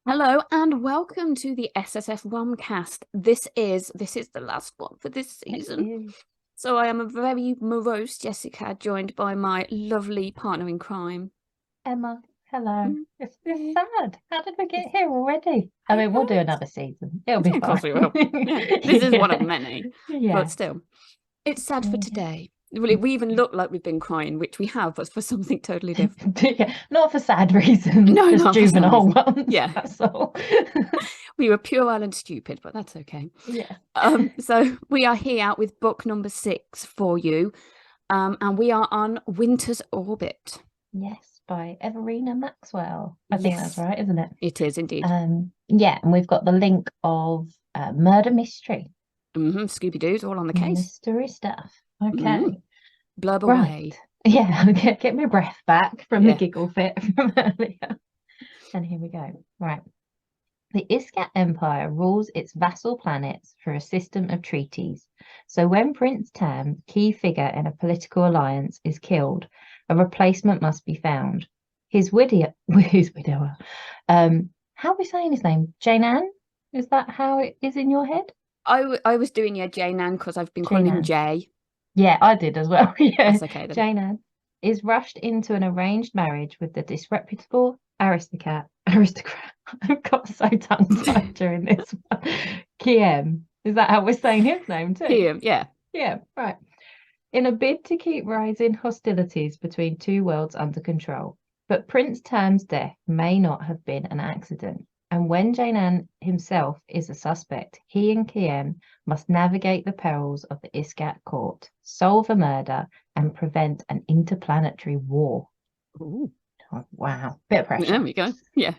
Hello and welcome to the SSF Rumcast. This is the last one for this season. So I am a very morose Jessica, joined by my lovely partner in crime, Emma. Hello. It's sad. How did we get here already? I mean, we'll do another season. It'll be of fine. course we will. Yeah, this is one of many, Yeah. but still, it's sad for today. We even look like we've been crying, which we have, but for something totally different. Yeah. Not for sad reasons, No, just not for some juvenile reason. ones. Yeah. That's all. We were pure and stupid, but that's okay. Yeah. So we are here with book number 6 for you. And we are on Winter's Orbit. Yes, by Everina Maxwell. I think that's right, isn't it? It is indeed. Yeah, and we've got the link of murder mystery. Scooby-Doo's all on the case. Mystery stuff. Okay. Blurb Right. away. Yeah, get my breath back from the giggle fit from earlier. And here we go. Right. The Iskat Empire rules its vassal planets through a system of treaties. So when Prince Tam, key figure in a political alliance, is killed, a replacement must be found. His widower, how are we saying his name? Jainan? Is that how it is in your head? I was doing Jainan because I've been calling him Jay. Yeah, I did as well. Yeah. That's okay then. Jainan is rushed into an arranged marriage with the disreputable aristocrat. I've got so tongue-tied during this one. Kiem. Is that how we're saying his name too? Kiem, yeah. Yeah, right. In a bid to keep rising hostilities between two worlds under control. But Prince Tam's death may not have been an accident. And when Jainan himself is a suspect, he and Kiem must navigate the perils of the Iskat court, solve a murder, and prevent an interplanetary war. Ooh. Oh, wow, bit of pressure. There we go. Yeah.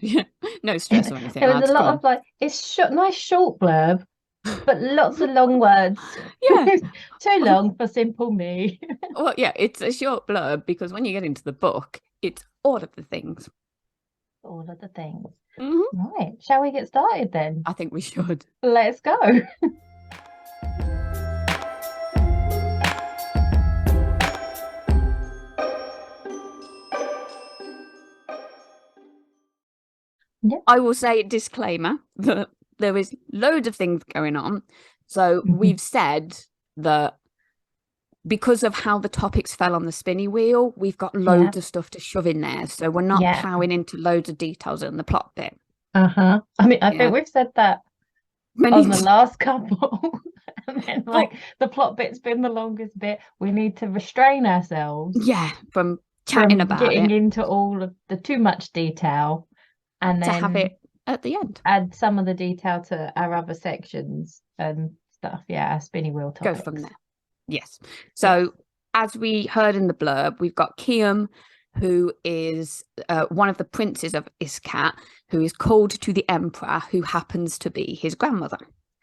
No stress or anything. There was a lot of it's nice short blurb, but lots of long words. Yeah. Too long for simple me. Well, yeah, it's a short blurb because when you get into the book, it's all of the things. All of the things. Mm-hmm. Right. Shall we get started then? I think we should. Let's go. Yeah. I will say disclaimer that there is loads of things going on. So we've said that because of how the topics fell on the spinny wheel, we've got loads of stuff to shove in there. So we're not ploughing into loads of details in the plot bit. I mean, I think we've said that on the last couple. And then the plot bit's been the longest bit. We need to restrain ourselves. Yeah, from chatting about getting into all of the too much detail. And then to have it at the end. Add some of the detail to our other sections and stuff. Yeah, our spinny wheel topics. Go from there. Yes. So as we heard in the blurb, we've got Kiem, who is one of the princes of Iskat, who is called to the emperor, who happens to be his grandmother.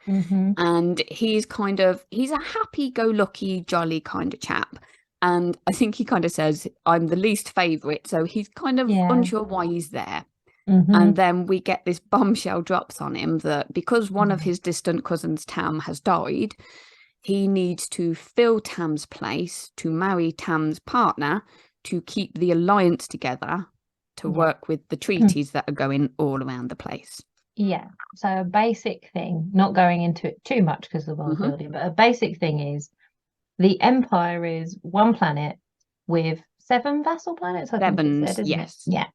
And he's a happy-go-lucky, jolly kind of chap. And I think he kind of says, I'm the least favourite. So he's kind of unsure why he's there. And then we get this bombshell drops on him that because one of his distant cousins, Tam, has died, he needs to fill Tam's place, to marry Tam's partner, to keep the alliance together, to work with the treaties that are going all around the place. Yeah. So a basic thing, not going into it too much because of the world building, but a basic thing is the Empire is one planet with 7 vassal planets. 7, yes. Yeah.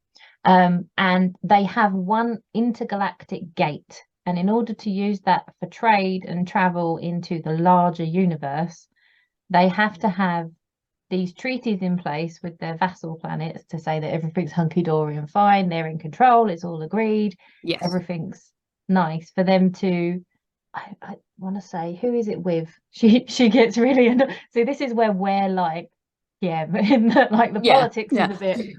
And they have one intergalactic gate. And in order to use that for trade and travel into the larger universe, they have to have these treaties in place with their vassal planets to say that everything's hunky-dory and fine, they're in control, it's all agreed, everything's nice for them to, I want to say, who is it with? She gets really into, so this is where we're like, the politics is a bit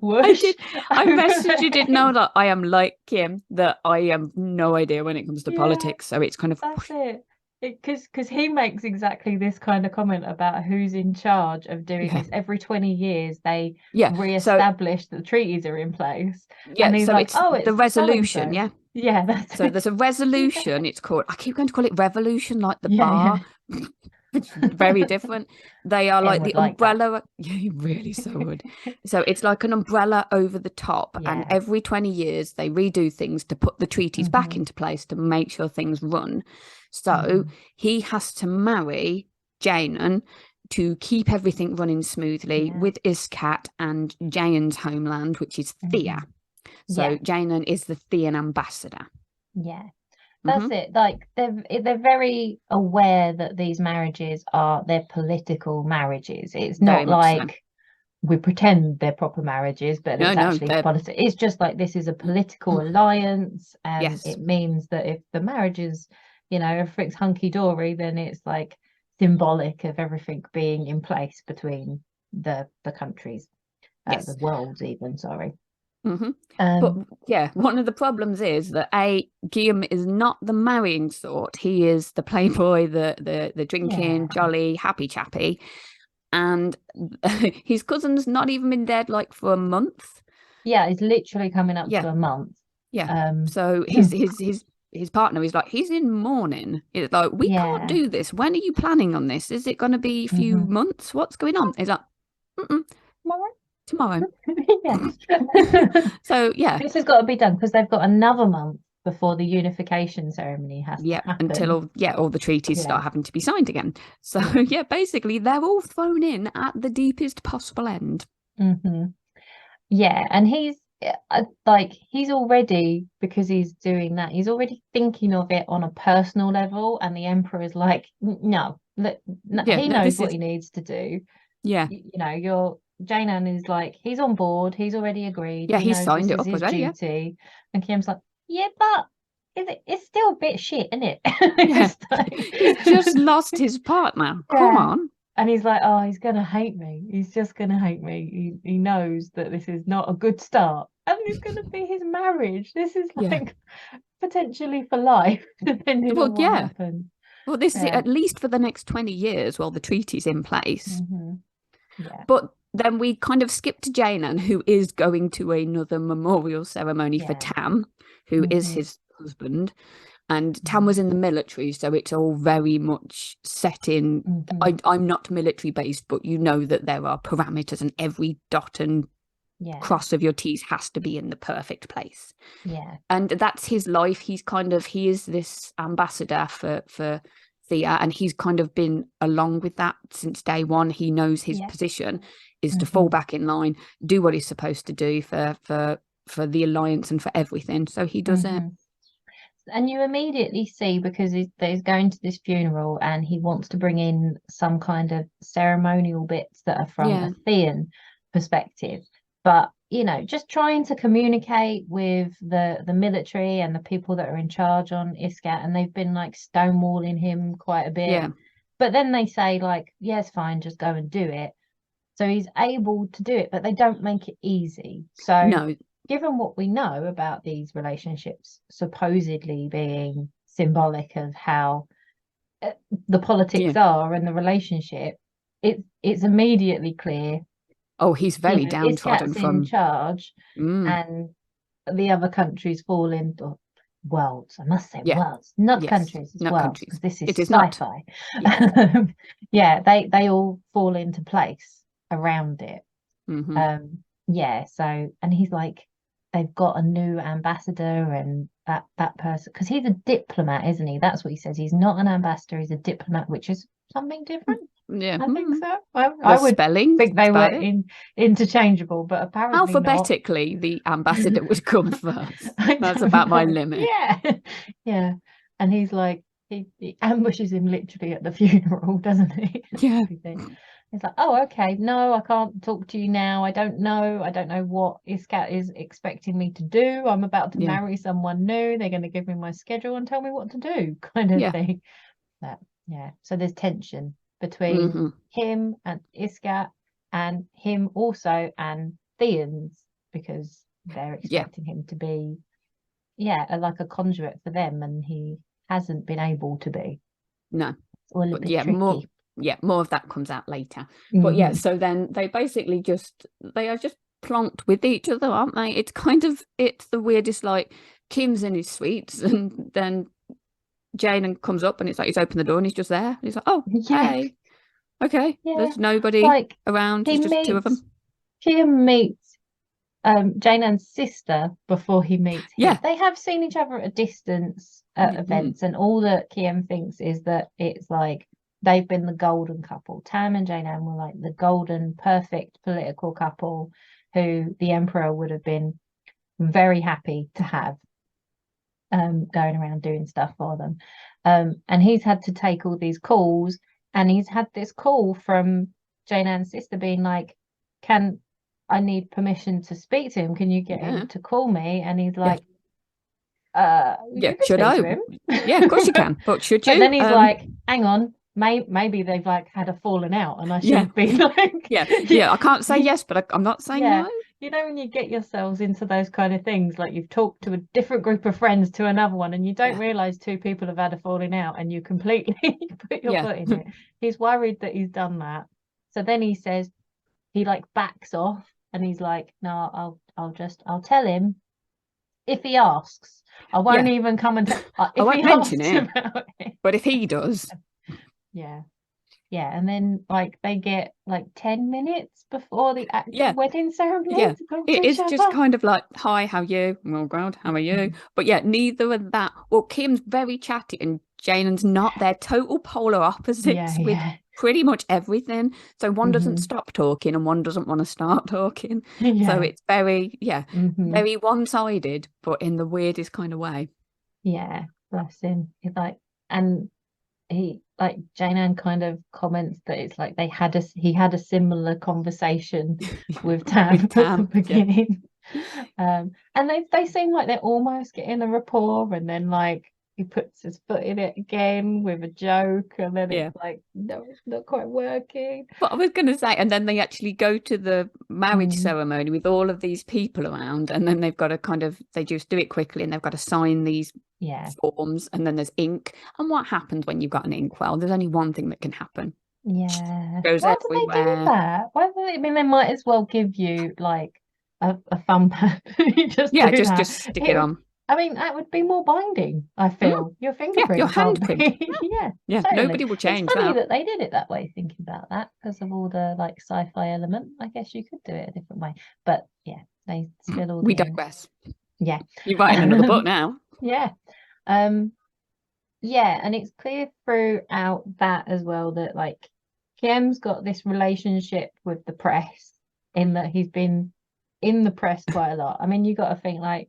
whoosh. I messaged you, didn't know that I am like Kiem, that I have no idea when it comes to politics, so it's kind of that's it. Because he makes exactly this kind of comment about who's in charge of doing this. Every 20 years they re-establish the treaties are in place. Yeah, and he's like, it's the resolution. So. Yeah, that's so there's a resolution. It's called, I keep going to call it revolution, like the bar. Very different. They are Ken like the would like that. umbrella. Yeah, you really so would. So it's like an umbrella over the top. And Yeah. every 20 years, they redo things to put the treaties back Mhm. into place to make sure things run. So Mhm. he has to marry Jainan to keep everything running smoothly Yeah. with Iskat and Jayan's homeland, which is Thea. Mhm. So Yeah. Jainan is the Thean ambassador. Yeah. Hmm. That's it. Like they're very aware that these marriages are they're political marriages. It's Very not much so. like we pretend they're proper marriages, but No, it's no, actually they're politics. It's just like this is a political alliance, and yes. it means that if the marriage is, everything's hunky dory, then it's like symbolic of everything being in place between the countries, the Yes. worlds, even. Sorry. Hmm. But Um. yeah, one of the problems is that Guillaume is not the marrying sort. He is the playboy, the Yeah. drinking, jolly, happy chappy, and his cousin's not even been dead like for a month. Yeah. It's literally coming up Yeah, to a month. yeah. Um. So his partner is like, he's in mourning. It's like, we can't Yeah. do this. When are you planning on this? Is it going to be a few Hmm. months? What's going on? He's like, mm-mm, tomorrow. Yes. So yeah, This has got to be done because they've got another month before the unification ceremony has to yeah, until happen. all the treaties Yeah. start having to be signed again. So Yeah. yeah, basically they're all thrown in at the deepest possible end. Hmm. Yeah. And like he's already, because he's doing that, he's already thinking of it on a personal level. And the emperor is like, no, look, no, Yeah, he no, knows this what is he needs to do. yeah, Your Jane Anne is like, he's on board, he's already agreed, yeah. he He knows signed this it is up his already. Yeah, duty. And Kim's like, yeah, but it's still a bit shit, isn't it? yeah. It's He's just like, lost his partner. Come yeah. on. And he's like, oh, he's gonna hate me. He's just gonna hate me. He knows that this is not a good start. And it's gonna be his marriage. This is Yeah. like potentially for life, depending Well, on what yeah. happens. Well, this is it, Yeah. at least for the next 20 years while the treaty's in place. Hmm. Yeah. But then we kind of skip to Janan, who is going to another memorial ceremony for Yeah. Tam, who is Hmm. his husband. And Tam Hmm. was in the military, so it's all very much set in. Hmm. I'm not military based, but you know that there are parameters, and every dot and Yeah. cross of your T's has to be in the perfect place. Yeah. And that's his life. He is this ambassador for Thea, and he's kind of been along with that since day one. He knows his Yeah. position is to fall Hmm. back in line, do what he's supposed to do for the alliance and for everything. So he does it. Hmm. And you immediately see, because he's going to this funeral and he wants to bring in some kind of ceremonial bits that are from Yeah, a Thean perspective. But, just trying to communicate with the military and the people that are in charge on Iskat, and they've been like stonewalling him quite a bit. yeah. But then they say, like, yes, fine, just go and do it. So he's able to do it, but they don't make it easy. So, No, given what we know about these relationships supposedly being symbolic of how uh, the yeah. politics are and the relationship, it's immediately clear. Oh, he's very downtrodden Iskat's in from. charge, Mm, and the other countries fall into worlds. I must say yeah, worlds, not yes, countries, it's not worlds, countries. because this is It is not. sci-fi. Yeah. Yeah, they all fall into place around it. Hmm. Yeah, so, and he's like, they've got a new ambassador, and that person, because he's a diplomat, isn't he? That's what he says. He's not an ambassador, he's a diplomat, which is something different. Yeah. I think so. The I would spelling, think that's they were about it. interchangeable, but apparently not. Alphabetically, the ambassador would come first. I That's don't about my know. limit. Yeah. Yeah. And he's like, he ambushes him literally at the funeral, doesn't he? Yeah. Everything. He's like, oh, okay, no, I can't talk to you now. I don't know. I don't know what Iskat is expecting me to do. I'm about to Yeah. marry someone new. They're going to give me my schedule and tell me what to do, kind of Yeah. thing. That, yeah. So there's tension between Hmm. him and Iskat, and him also and Theans, because they're Yeah. expecting him to be, like a conduit for them, and he hasn't been able to be. No. It's all a But bit yeah, tricky. more of that comes out later. But yeah, Mhm. so then they are just plonked with each other, aren't they? It's the weirdest, like Kim's in his sweets, and then Jane comes up and it's like he's opened the door and he's just there. And he's like, oh, Yeah, hey, okay. yeah. There's nobody Like around. he It's just two of them. meets Jane Ann's sister before he meets him. Yeah. They have seen each other at a distance at events, and all that Kiem thinks is that it's like they've been the golden couple. Tam and Jane Ann were like the golden, perfect political couple who the Emperor would have been very happy to have going around doing stuff for them. And he's had to take all these calls, and he's had this call from Jane Ann's sister being like, I need permission to speak to him. Can you get him to call me? And he's like, you can should speak I? to him. Yeah, of course you can. But should you? But then he's like, hang on, maybe they've like had a falling out, and I should be like, yeah. I can't say yes, but I'm not saying no. You know, when you get yourselves into those kind of things, like you've talked to a different group of friends to another one, and you don't realize two people have had a falling out, and you completely put your foot in it. He's worried that he's done that. So then he says, he like backs off, and he's like, no, I'll tell him if he asks. I won't even come and I won't mention it. But if he does. Yeah, and then like they get like 10 minutes before the actual wedding ceremony. Yeah, it is just kind of like, hi, how are you? Oh God, how are you? But yeah, neither of that. Well, Kim's very chatty and Janen's not. They're total polar opposites with pretty much everything. So one doesn't stop talking and one doesn't want to start talking. So it's very, very one-sided, but in the weirdest kind of way. Yeah, bless him. He's like, and he like Jane Ann kind of comments that it's like he had a similar conversation with Tam at the beginning. And they seem like they're almost getting a rapport, and then like he puts his foot in it again with a joke, and then it's like, no, it's not quite working. But I was going to say, and then they actually go to the marriage ceremony with all of these people around, and then they've got to they just do it quickly, and they've got to sign these forms, and then there's ink. And what happens when you've got an inkwell? There's only one thing that can happen. Yeah. Goes Why everywhere. do they do that? I mean, they might as well give you like a thumb pad. just stick it on. I mean, that would be more binding, I feel. Your fingerprint. Your handprint. Yeah, totally. Nobody will change it's funny that. They did it that way, thinking about that, because of all the like sci-fi element. I guess you could do it a different way. But yeah, they spill all We digress. Yeah. You're writing another book now. Yeah. Yeah, and it's clear throughout that as well that like Kiem's got this relationship with the press, in that he's been in the press quite a lot. I mean, you got to think like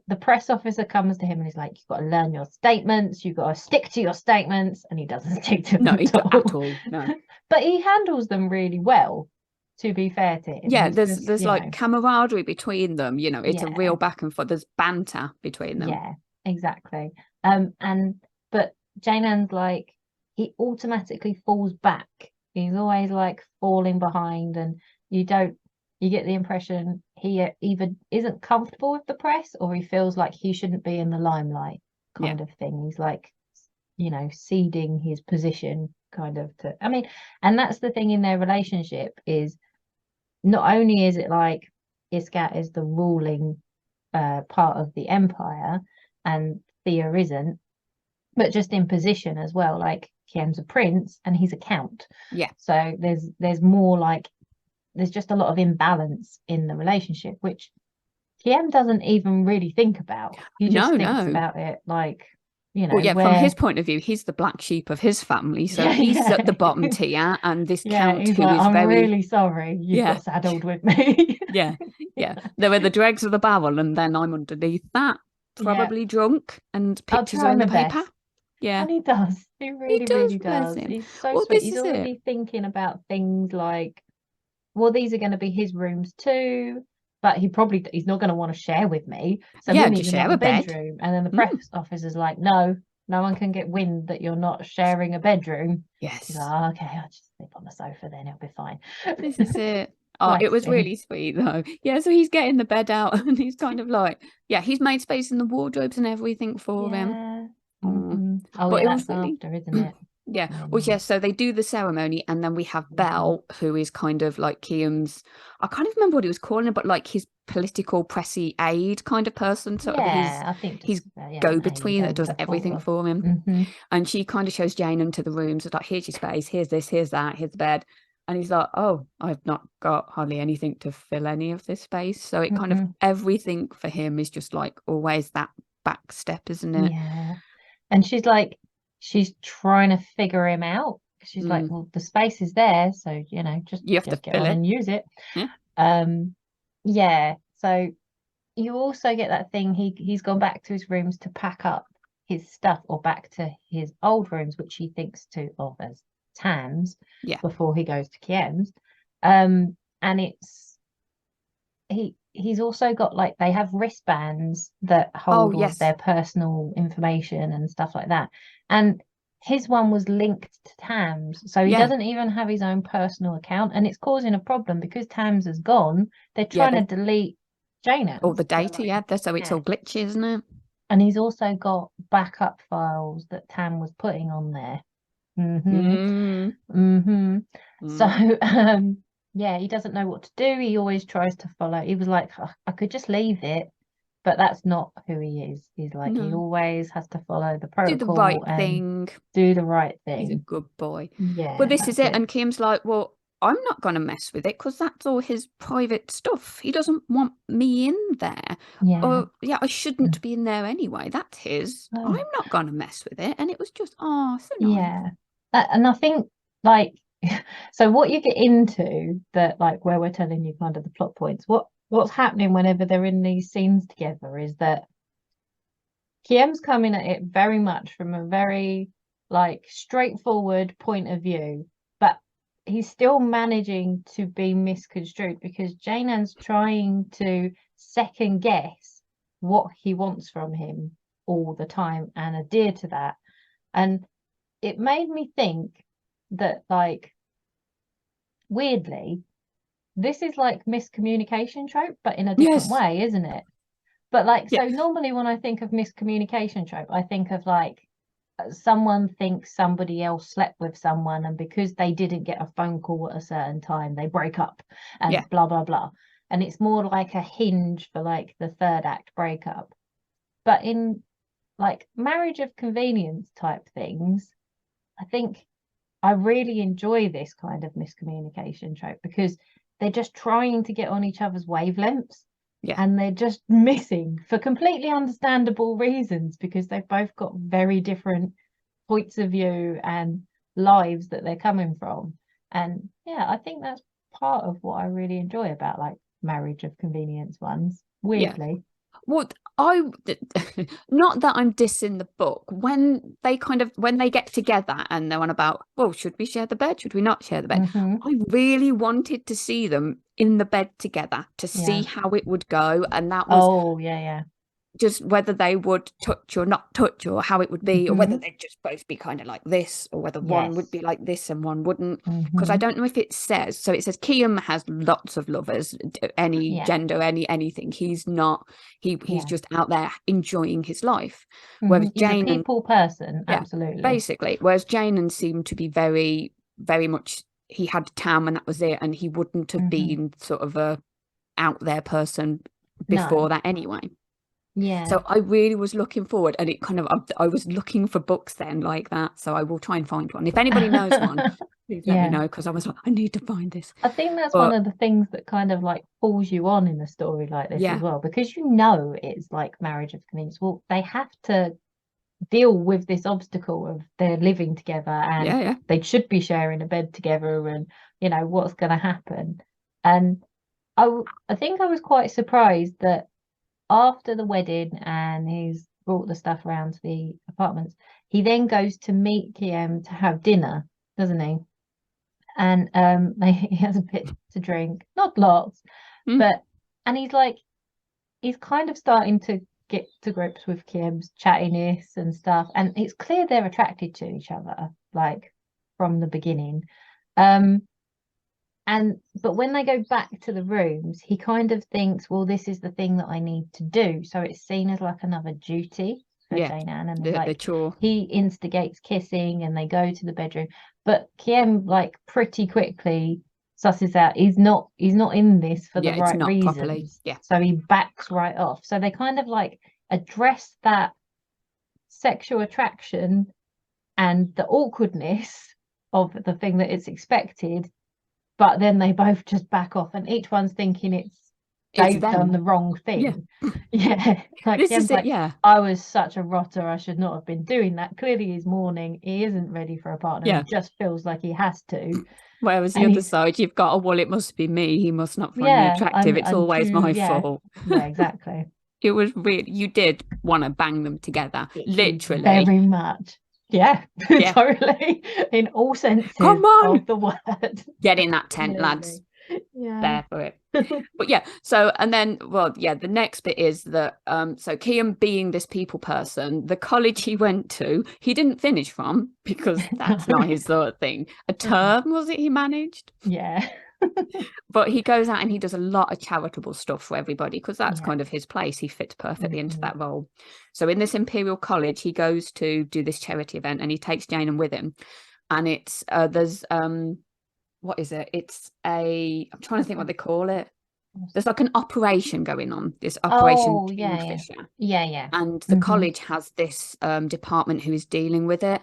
the press officer comes to him and he's like, you've got to learn your statements, you've got to stick to your statements, and he doesn't stick to them at all. No. But he handles them really well, to be fair to him. Yeah, there's like camaraderie between them, it's a real back and forth. There's banter between them. Yeah, exactly. But Jane Ann's like, he automatically falls back. He's always like falling behind, and you get the impression he either isn't comfortable with the press, or he feels like he shouldn't be in the limelight kind of thing. He's like, ceding his position kind of to, I mean, and that's the thing in their relationship, is not only is it like Iskat is the ruling part of the empire and Thea isn't, but just in position as well. Like Kiem's a prince and he's a count. Yeah. So there's more like, there's just a lot of imbalance in the relationship, which Kiem doesn't even really think about. He just thinks about it like, from his point of view, he's the black sheep of his family, so he's at the bottom tier, and this count who like, is I'm really sorry you got saddled with me. yeah there were the dregs of the barrel, and then I'm underneath that, probably drunk, and pictures are in the paper. And he does, he really does. He's so sweet. He's already thinking about things like, well, these are going to be his rooms too, but he's not going to want to share with me. So we need another bedroom. And then the press officer's like, no one can get wind that you're not sharing a bedroom. Yes. He's like, okay, I'll just sleep on the sofa then, it'll be fine. This is it. Oh, it was really sweet though. Yeah, so he's getting the bed out, and he's kind of like, he's made space in the wardrobes and everything for him. Oh, but yeah, that's really... after, isn't it? Yeah. Well, yeah, so they do the ceremony, and then we have Belle, who is kind of like Kiam's, I can't even remember what he was calling her, but like his political pressy aide kind of person, sort of I think his just yeah, go-between that does a everything follower. for him. And she kind of shows Jane into the rooms. It's like, here's your space, here's this, here's that, here's the bed. And he's like, oh, I've not got hardly anything to fill any of this space. So it kind of, everything for him is just like always that back step, isn't it? Yeah. And she's trying to figure him out. She's like, well, the space is there, so you know, You have to just get fill on it. and use it. Yeah. Yeah. So you also get that thing, he's gone back to his rooms to pack up his stuff, or back to his old rooms, which he thinks of as Tam's, before he goes to Kiem's. And it's he's also got, like, they have wristbands that hold all of their personal information and stuff like that. And his one was linked to Tam's, so he doesn't even have his own personal account, and it's causing a problem because Tam's has gone. They're trying to delete Janet's. All the data, so it's all glitchy, isn't it? And he's also got backup files that Tam was putting on there. So yeah, he doesn't know what to do. He always tries to follow. He was like, oh, I could just leave it, but that's not who he is. He's like, he always has to follow the protocol, do the right thing. Do the right thing. He's a good boy. Yeah. Well, this is it. And Kim's like, well, I'm not going to mess with it because that's all his private stuff. He doesn't want me in there. Yeah. I shouldn't be in there anyway. That's his. I'm not going to mess with it. And it was just, so nice. Yeah. And I think, like, so what you get into, that, like, where we're telling you kind of the plot points, what's happening whenever they're in these scenes together is that Kiem's coming at it very much from a very, like, straightforward point of view, but he's still managing to be misconstrued because Janan's trying to second guess what he wants from him all the time and adhere to that. And it made me think that, like, weirdly, this is like miscommunication trope, but in a different way, isn't it? But like, so normally when I think of miscommunication trope, I think of like someone thinks somebody else slept with someone, and because they didn't get a phone call at a certain time, they break up and blah, blah, blah. And it's more like a hinge for like the third act breakup. But in like marriage of convenience type things, I think I really enjoy this kind of miscommunication trope because they're just trying to get on each other's wavelengths. And they're just missing for completely understandable reasons because they've both got very different points of view and lives that they're coming from. And yeah, I think that's part of what I really enjoy about like marriage of convenience ones, weirdly. Well, not that I'm dissing the book. When they get together and they're on about, well, should we share the bed? Should we not share the bed? I really wanted to see them in the bed together to see how it would go. And that was just whether they would touch or not touch, or how it would be, or whether they'd just both be kind of like this, or whether one would be like this and one wouldn't. Because I don't know if it says. So it says Kiam has lots of lovers, any gender, anything. He's not. He's just out there enjoying his life. Whereas he's a people person, absolutely. Basically. Whereas Janan seemed to be very, very much. He had Tam, and that was it, and he wouldn't have been sort of a out there person before that anyway. Yeah. So I really was looking forward, and it kind of, I was looking for books then like that. So I will try and find one. If anybody knows one, please let me know, because I was like, I need to find this. I think that's one of the things that kind of like pulls you on in a story like this as well, because you know it's like marriage of convenience. Well, they have to deal with this obstacle of they're living together and they should be sharing a bed together, and you know what's going to happen. And I think I was quite surprised that after the wedding and he's brought the stuff around to the apartments, he then goes to meet Kiem to have dinner, doesn't he? And he has a bit to drink, not lots, but and he's kind of starting to get to grips with Kiem's chattiness and stuff, and it's clear they're attracted to each other, like from the beginning. But when they go back to the rooms, he kind of thinks, well, this is the thing that I need to do. So it's seen as like another duty. for Yeah, Jane Anne, and the like chore. he instigates kissing, and they go to the bedroom. But Kiem like pretty quickly susses out he's not in this for the Yeah, it's right not properly. reasons. Yeah. So he backs right off. So they kind of like address that sexual attraction and the awkwardness of the thing that it's expected, but then they both just back off, and each one's thinking they've done the wrong thing. Yeah. Like This Kim's is it. like, Yeah. I was such a rotter, I should not have been doing that. Clearly he's mourning, he isn't ready for a partner. Yeah. He just feels like he has to. Whereas the And other he's side, you've got, oh, well, it must be me. He must not find me attractive. It's I'm always too, my fault. yeah, exactly. It was really, you did want to bang them together, literally. Very much. Yeah, Yeah. totally. In all senses Come on, of the word. get in that tent, lads. Yeah. There for it. But yeah, so and then, well, yeah, the next bit is that so Kiam, being this people person, the college he went to, he didn't finish from, because that's not his sort of thing. A term, was it, he managed? Yeah. But he goes out and he does a lot of charitable stuff for everybody, because that's kind of his place. He fits perfectly into that role. So in this Imperial College, he goes to do this charity event, and he takes Jane with him. And it's there's what is it? It's I'm trying to think what they call it. There's like an operation going on, this Operation Kingfisher. Yeah. And the college has this department who is dealing with it.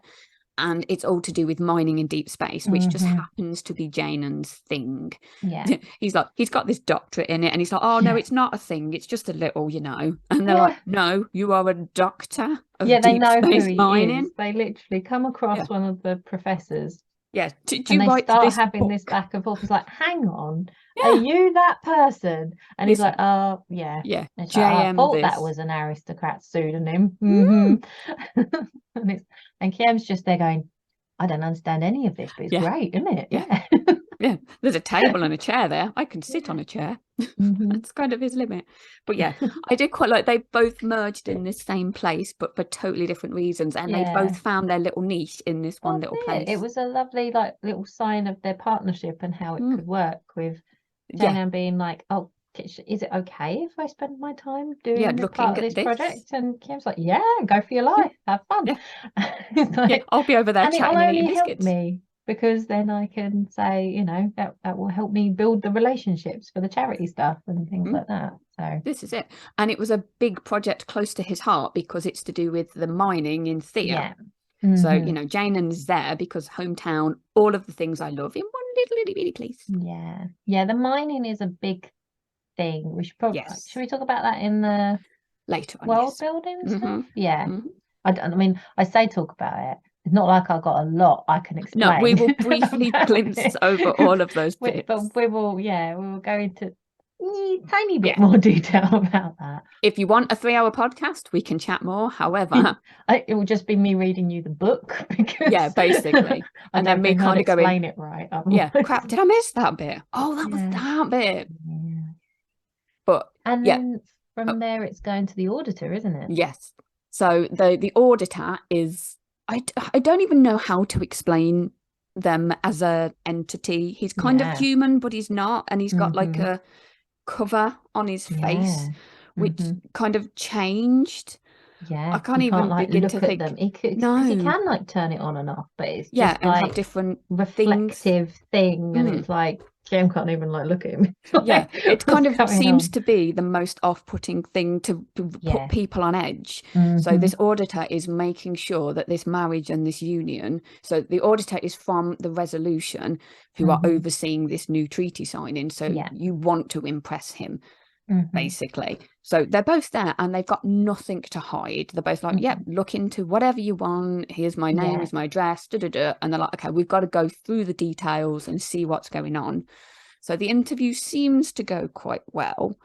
And it's all to do with mining in deep space, which just happens to be Janan's thing. Yeah. He's like, he's got this doctorate in it. And he's like, oh, no, it's not a thing. It's just a little, And they're like, no, you are a doctor of they deep know space who he mining. is. They literally come across one of the professors. Yeah. Did and you they write start this having book? this back and forth. He's like, hang on, are you that person? And he's like, oh, yeah. Yeah. And I thought that this. was an aristocrat pseudonym. And Kiem's just there going, I don't understand any of this, but it's great, isn't it? Yeah. Yeah, there's a table and a chair there. I can sit on a chair. That's kind of his limit. But yeah, I did quite like they both merged in this same place, but for totally different reasons. And they both found their little niche in this one little place. It was a lovely, like, little sign of their partnership and how it could work, with Jane being like, oh, is it okay if I spend my time doing this part of this project? And Kim's like, yeah, go for your life, have fun. Like, I'll be over there and chatting and eating biscuits. Help me, because then I can say, that will help me build the relationships for the charity stuff and things like that. So this is it. And it was a big project close to his heart, because it's to do with the mining in Thea. So, Janan's there because hometown, all of the things I love in one little itty bitty place. Yeah, the mining is a big thing. We should probably should we talk about that in the later on, world building stuff? I mean, I say talk about it. It's not like I've got a lot I can explain. No, we will briefly glimpse over all of those bits. But we will go into tiny bit more detail about that. If you want a 3-hour podcast, we can chat more. However, it will just be me reading you the book, because basically, and then me kind of going, explain it right. Crap, did I miss that bit? Oh, that was that bit. But then from there it's going to the auditor, isn't it? Yes. So the auditor is, I don't even know how to explain them as a entity. He's kind of human, but he's not, and he's got like a cover on his face, which kind of changed. I can't even begin to think. Them. He can like turn it on and off, but it's just and like have different reflective thing, and it's like Jim can't even like look at him. Like, it kind of seems to be the most off-putting thing to put people on edge. So this auditor is making sure that this marriage and this union, so the auditor is from the Resolution, who are overseeing this new treaty signing, so you want to impress him, basically. So they're both there and they've got nothing to hide. They're both like, look into whatever you want, here's my name, here's my address, and they're like, okay, we've got to go through the details and see what's going on. So the interview seems to go quite well,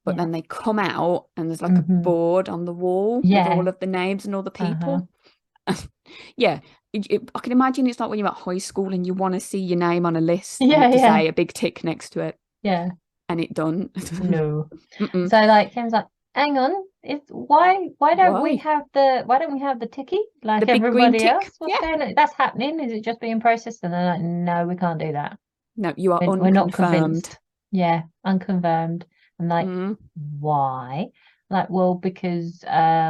but then they come out and there's like a board on the wall with all of the names and all the people. I can imagine it's like when you're at high school and you want to see your name on a list and to say a big tick next to it. And it done. No. So like Kim's like, hang on, why don't we have the ticky like the everybody else? What's going on? That's happening. Is it just being processed? And they're like, no, we can't do that. No, you are we're not convinced. Yeah, unconfirmed. And like, why? Like, well, because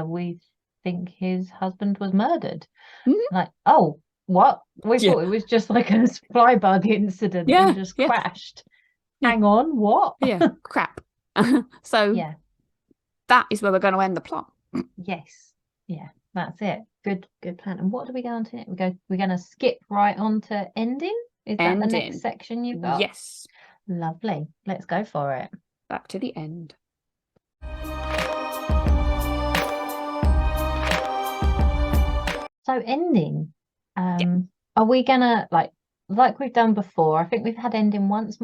we think his husband was murdered. Mhm. Like, oh, what? We Yeah. thought it was just like a flybug incident Yeah, and just yeah. crashed. Yeah. Hang on, what? Yeah, crap. So Yeah, that is where we're going to end the plot. yes. Yeah, that's it. Good plan. And what do we go on to? We're gonna skip right on to ending. Is that the next Ending. section you've got? Yes. Lovely. Let's go for it. Back to the end. So ending. Are we gonna like we've done before? I think we've had ending once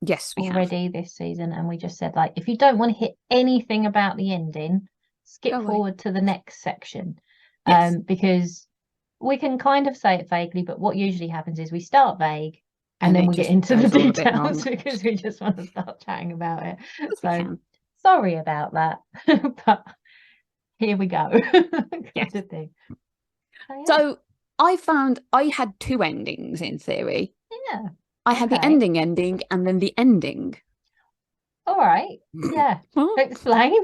Yes, we have. already this season, and we just said, like, if you don't want to hear anything about the ending, skip Go away. forward to the next section. Yes. Because we can kind of say it vaguely, but what usually happens is we start vague and then it we get just into the goes all a bit details wrong. because we just want to start chatting about it. Yes, we So can. sorry about that, but here we go. Yes. Kind of thing. So, yeah. So I found I had two endings in theory. Yeah. I had the Okay. ending and then the ending. All right. Yeah. What? Explain.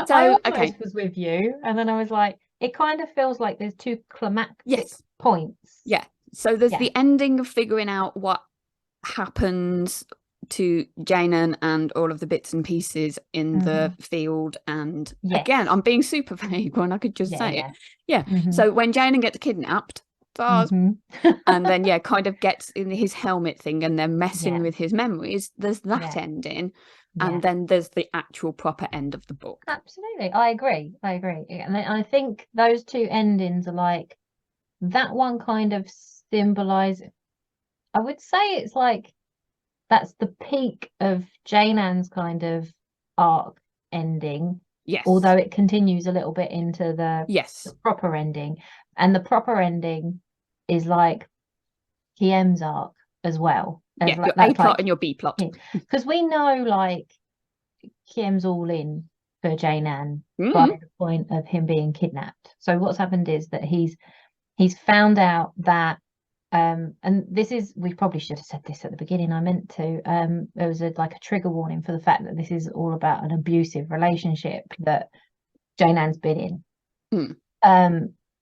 So, I almost okay. was with you, and then I was like, it kind of feels like there's two climactic Yes. points. Yeah. So there's Yeah. the ending of figuring out what happens to Janan and all of the bits and pieces in the field. And Yes. again, I'm being super vague when I could just say it. Yeah. So when Janan gets kidnapped, and then kind of gets in his helmet thing and then messing with his memories, there's that ending. And then there's the actual proper end of the book. Absolutely. I agree. And I think those two endings are like, that one kind of symbolizes, I would say it's like, that's the peak of Jane Anne's kind of arc ending. Yes. Although it continues a little bit into the proper ending. And the proper ending is like Kiem's arc as well. Yeah, your A plot and your B plot. Because we know, like, Kiem's all in for Jane Anne by the point of him being kidnapped. So what's happened is that he's found out that and this is, we probably should have said this at the beginning, I meant to, there was a trigger warning for the fact that this is all about an abusive relationship that Jane Anne's been in.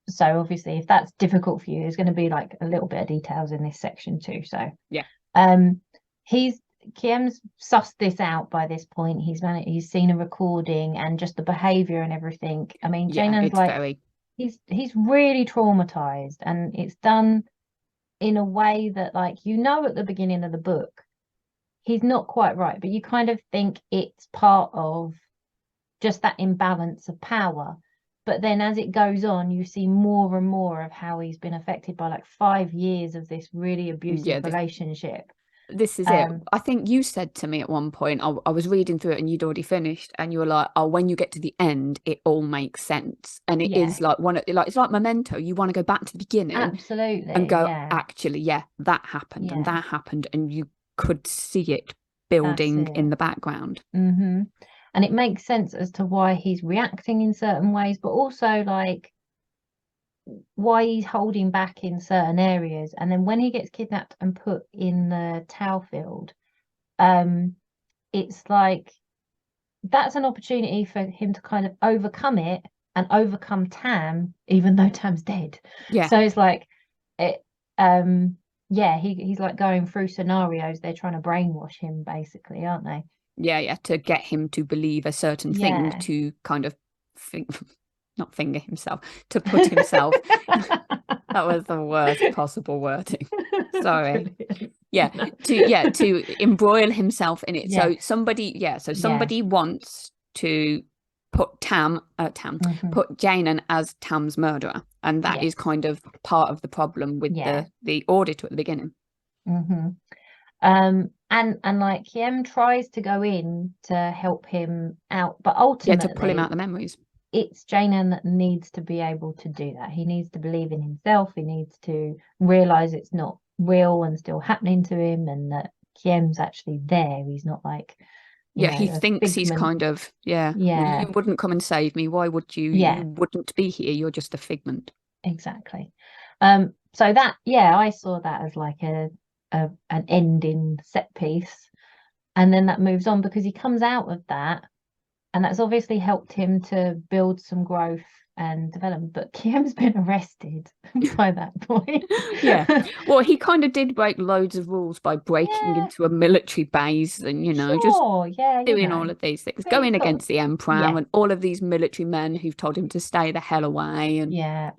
So obviously if that's difficult for you, there's going to be like a little bit of details in this section too. So yeah, Kiem's sussed this out by this point. He's seen a recording and just the behavior and everything. I mean, Jane Anne's like, he's really traumatized, and it's done in a way that, like, at the beginning of the book he's not quite right, but you kind of think it's part of just that imbalance of power. But then as it goes on, you see more and more of how he's been affected by like 5 years of this really abusive relationship. This is it. I think you said to me at one point, I was reading through it and you'd already finished, and you were like, oh, when you get to the end, it all makes sense. And it is like it's like Memento. You want to go back to the beginning. Absolutely. And go, actually, that happened and that happened. And you could see it building in the background. And it makes sense as to why he's reacting in certain ways, but also like why he's holding back in certain areas. And then when he gets kidnapped and put in the Tau field, it's like that's an opportunity for him to kind of overcome it and overcome Tam, even though Tam's dead. Yeah. So it's like he's like going through scenarios. They're trying to brainwash him, basically, aren't they? Yeah, to get him to believe a certain thing, to kind of not finger himself, to put himself. That was the worst possible wording. Sorry. To embroil himself in it. So somebody wants to put put Janan as Tam's murderer, and that is kind of part of the problem with the auditor at the beginning. And like Kiem tries to go in to help him out, but ultimately to pull him out the memories. It's Janan that needs to be able to do that. He needs to believe in himself. He needs to realize it's not real and still happening to him, and that Kiem's actually there. He's not like he thinks he's kind of well, you wouldn't come and save me. Why would you? You wouldn't be here. You're just a figment. Exactly. So that I saw that as like an ending set piece, and then that moves on because he comes out of that and that's obviously helped him to build some growth and development. But Kiem's been arrested by that point. Yeah. Well, he kind of did break loads of rules by breaking Yeah, into a military base and, just sure. Yeah, doing all of these things, But he's going got- against the emperor yeah. and all of these military men who've told him to stay the hell away. And Yeah.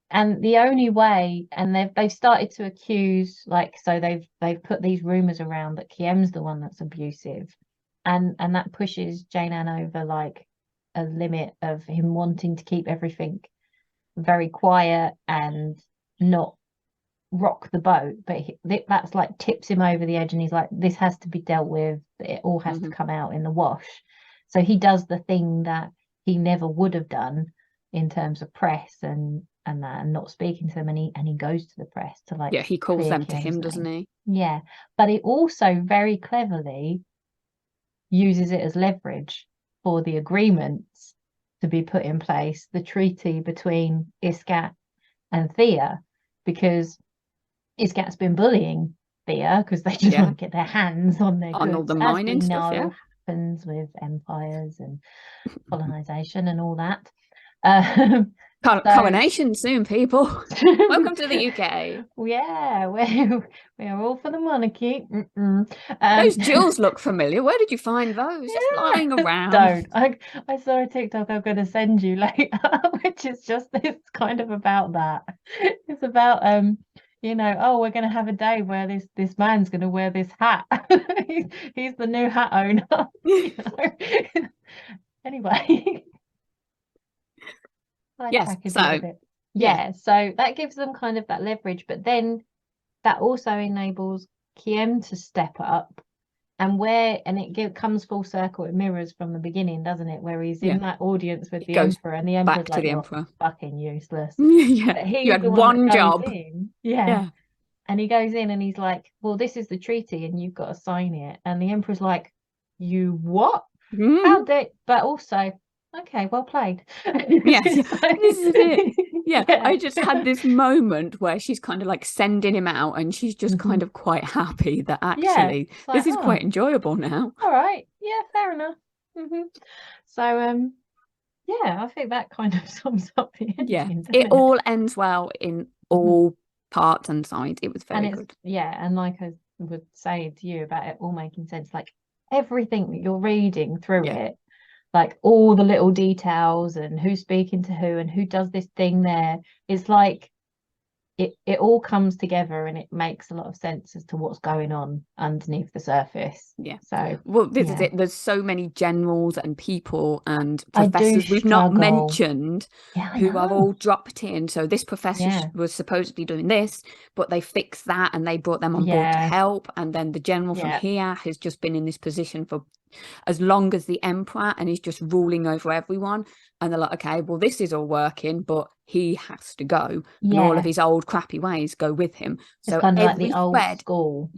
And the only way, and they've started to accuse, like, so they've put these rumors around that Kiem's the one that's abusive, and that pushes Jane Anne over like a limit of him wanting to keep everything very quiet and not rock the boat. But that's like tips him over the edge, and he's like, this has to be dealt with. It all has to come out in the wash. So he does the thing that he never would have done in terms of press and that, and not speaking to them, and he goes to the press to like, yeah, he calls clear them to Kiem's him, name. doesn't he? Yeah, but he also very cleverly uses it as leverage for the agreements to be put in place, the treaty between Iskat and Thea, because Iscat's been bullying Thea because they just want to get their hands on their On all goods, the as we mining stuff, know happens with empires and colonization and all that. Coronation soon, people. Welcome to the UK. Yeah, we're all for the monarchy. Those jewels look familiar. Where did you find those? Just lying around. Don't. I saw a TikTok I'm going to send you later, which is just this kind of about that. It's about oh, we're going to have a day where this man's going to wear this hat. he's the new hat owner. Anyway. Yes, so that gives them kind of that leverage, but then that also enables Kiem to step up, and it comes full circle. It mirrors from the beginning, doesn't it, where he's in that audience with the emperor, and the emperor's like, "You're fucking useless." Yeah, but you had one job. Yeah, and he goes in and he's like, "Well, this is the treaty and you've got to sign it." And the emperor's like, "You what? How dare?" But also, okay, well played. Yes, this is it. Yeah, I just had this moment where she's kind of like sending him out, and she's just kind of quite happy that actually this is quite enjoyable now. All right, yeah, fair enough. So, I think that kind of sums up the ending. Yeah, it all ends well in all parts and sides. It was very good. Yeah, and like I was saying to you about it all making sense, like everything that you're reading through it, like all the little details and who's speaking to who and who does this thing there, it's like it all comes together and it makes a lot of sense as to what's going on underneath the surface. Yeah. So this is it. There's so many generals and people and professors we've not mentioned who have all dropped in. So this professor was supposedly doing this, but they fixed that and they brought them on board to help. And then the general from here has just been in this position for as long as the emperor, and he's just ruling over everyone. And they're like, okay, well, this is all working, but he has to go, and all of his old crappy ways go with him. It's so kind of like the old school.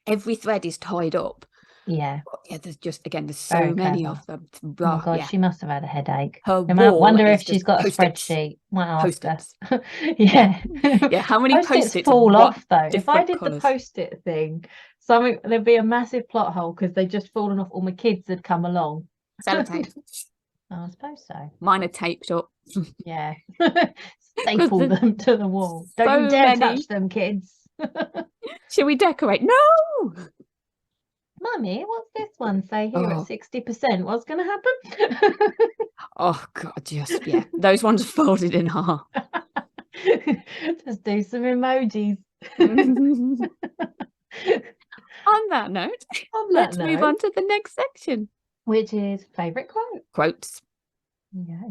Every thread is tied up. There's so many of them. Oh my God, she must have had a headache. I wonder if she's got a spreadsheet. Post-its. How many post-its fall off though? If I did colours? the post-it thing, there'd be a massive plot hole because they just fallen off. All my kids had come along. Sellotape. I suppose so. Mine are taped up. Yeah. Staple them to the wall. Don't you dare touch them, kids. Should we decorate? No. Mummy, what's this one say here at 60%? What's going to happen? Oh God, those ones folded in half. Just do some emojis. On that note, let's move on to the next section, which is favourite quote. Quotes. Yeah.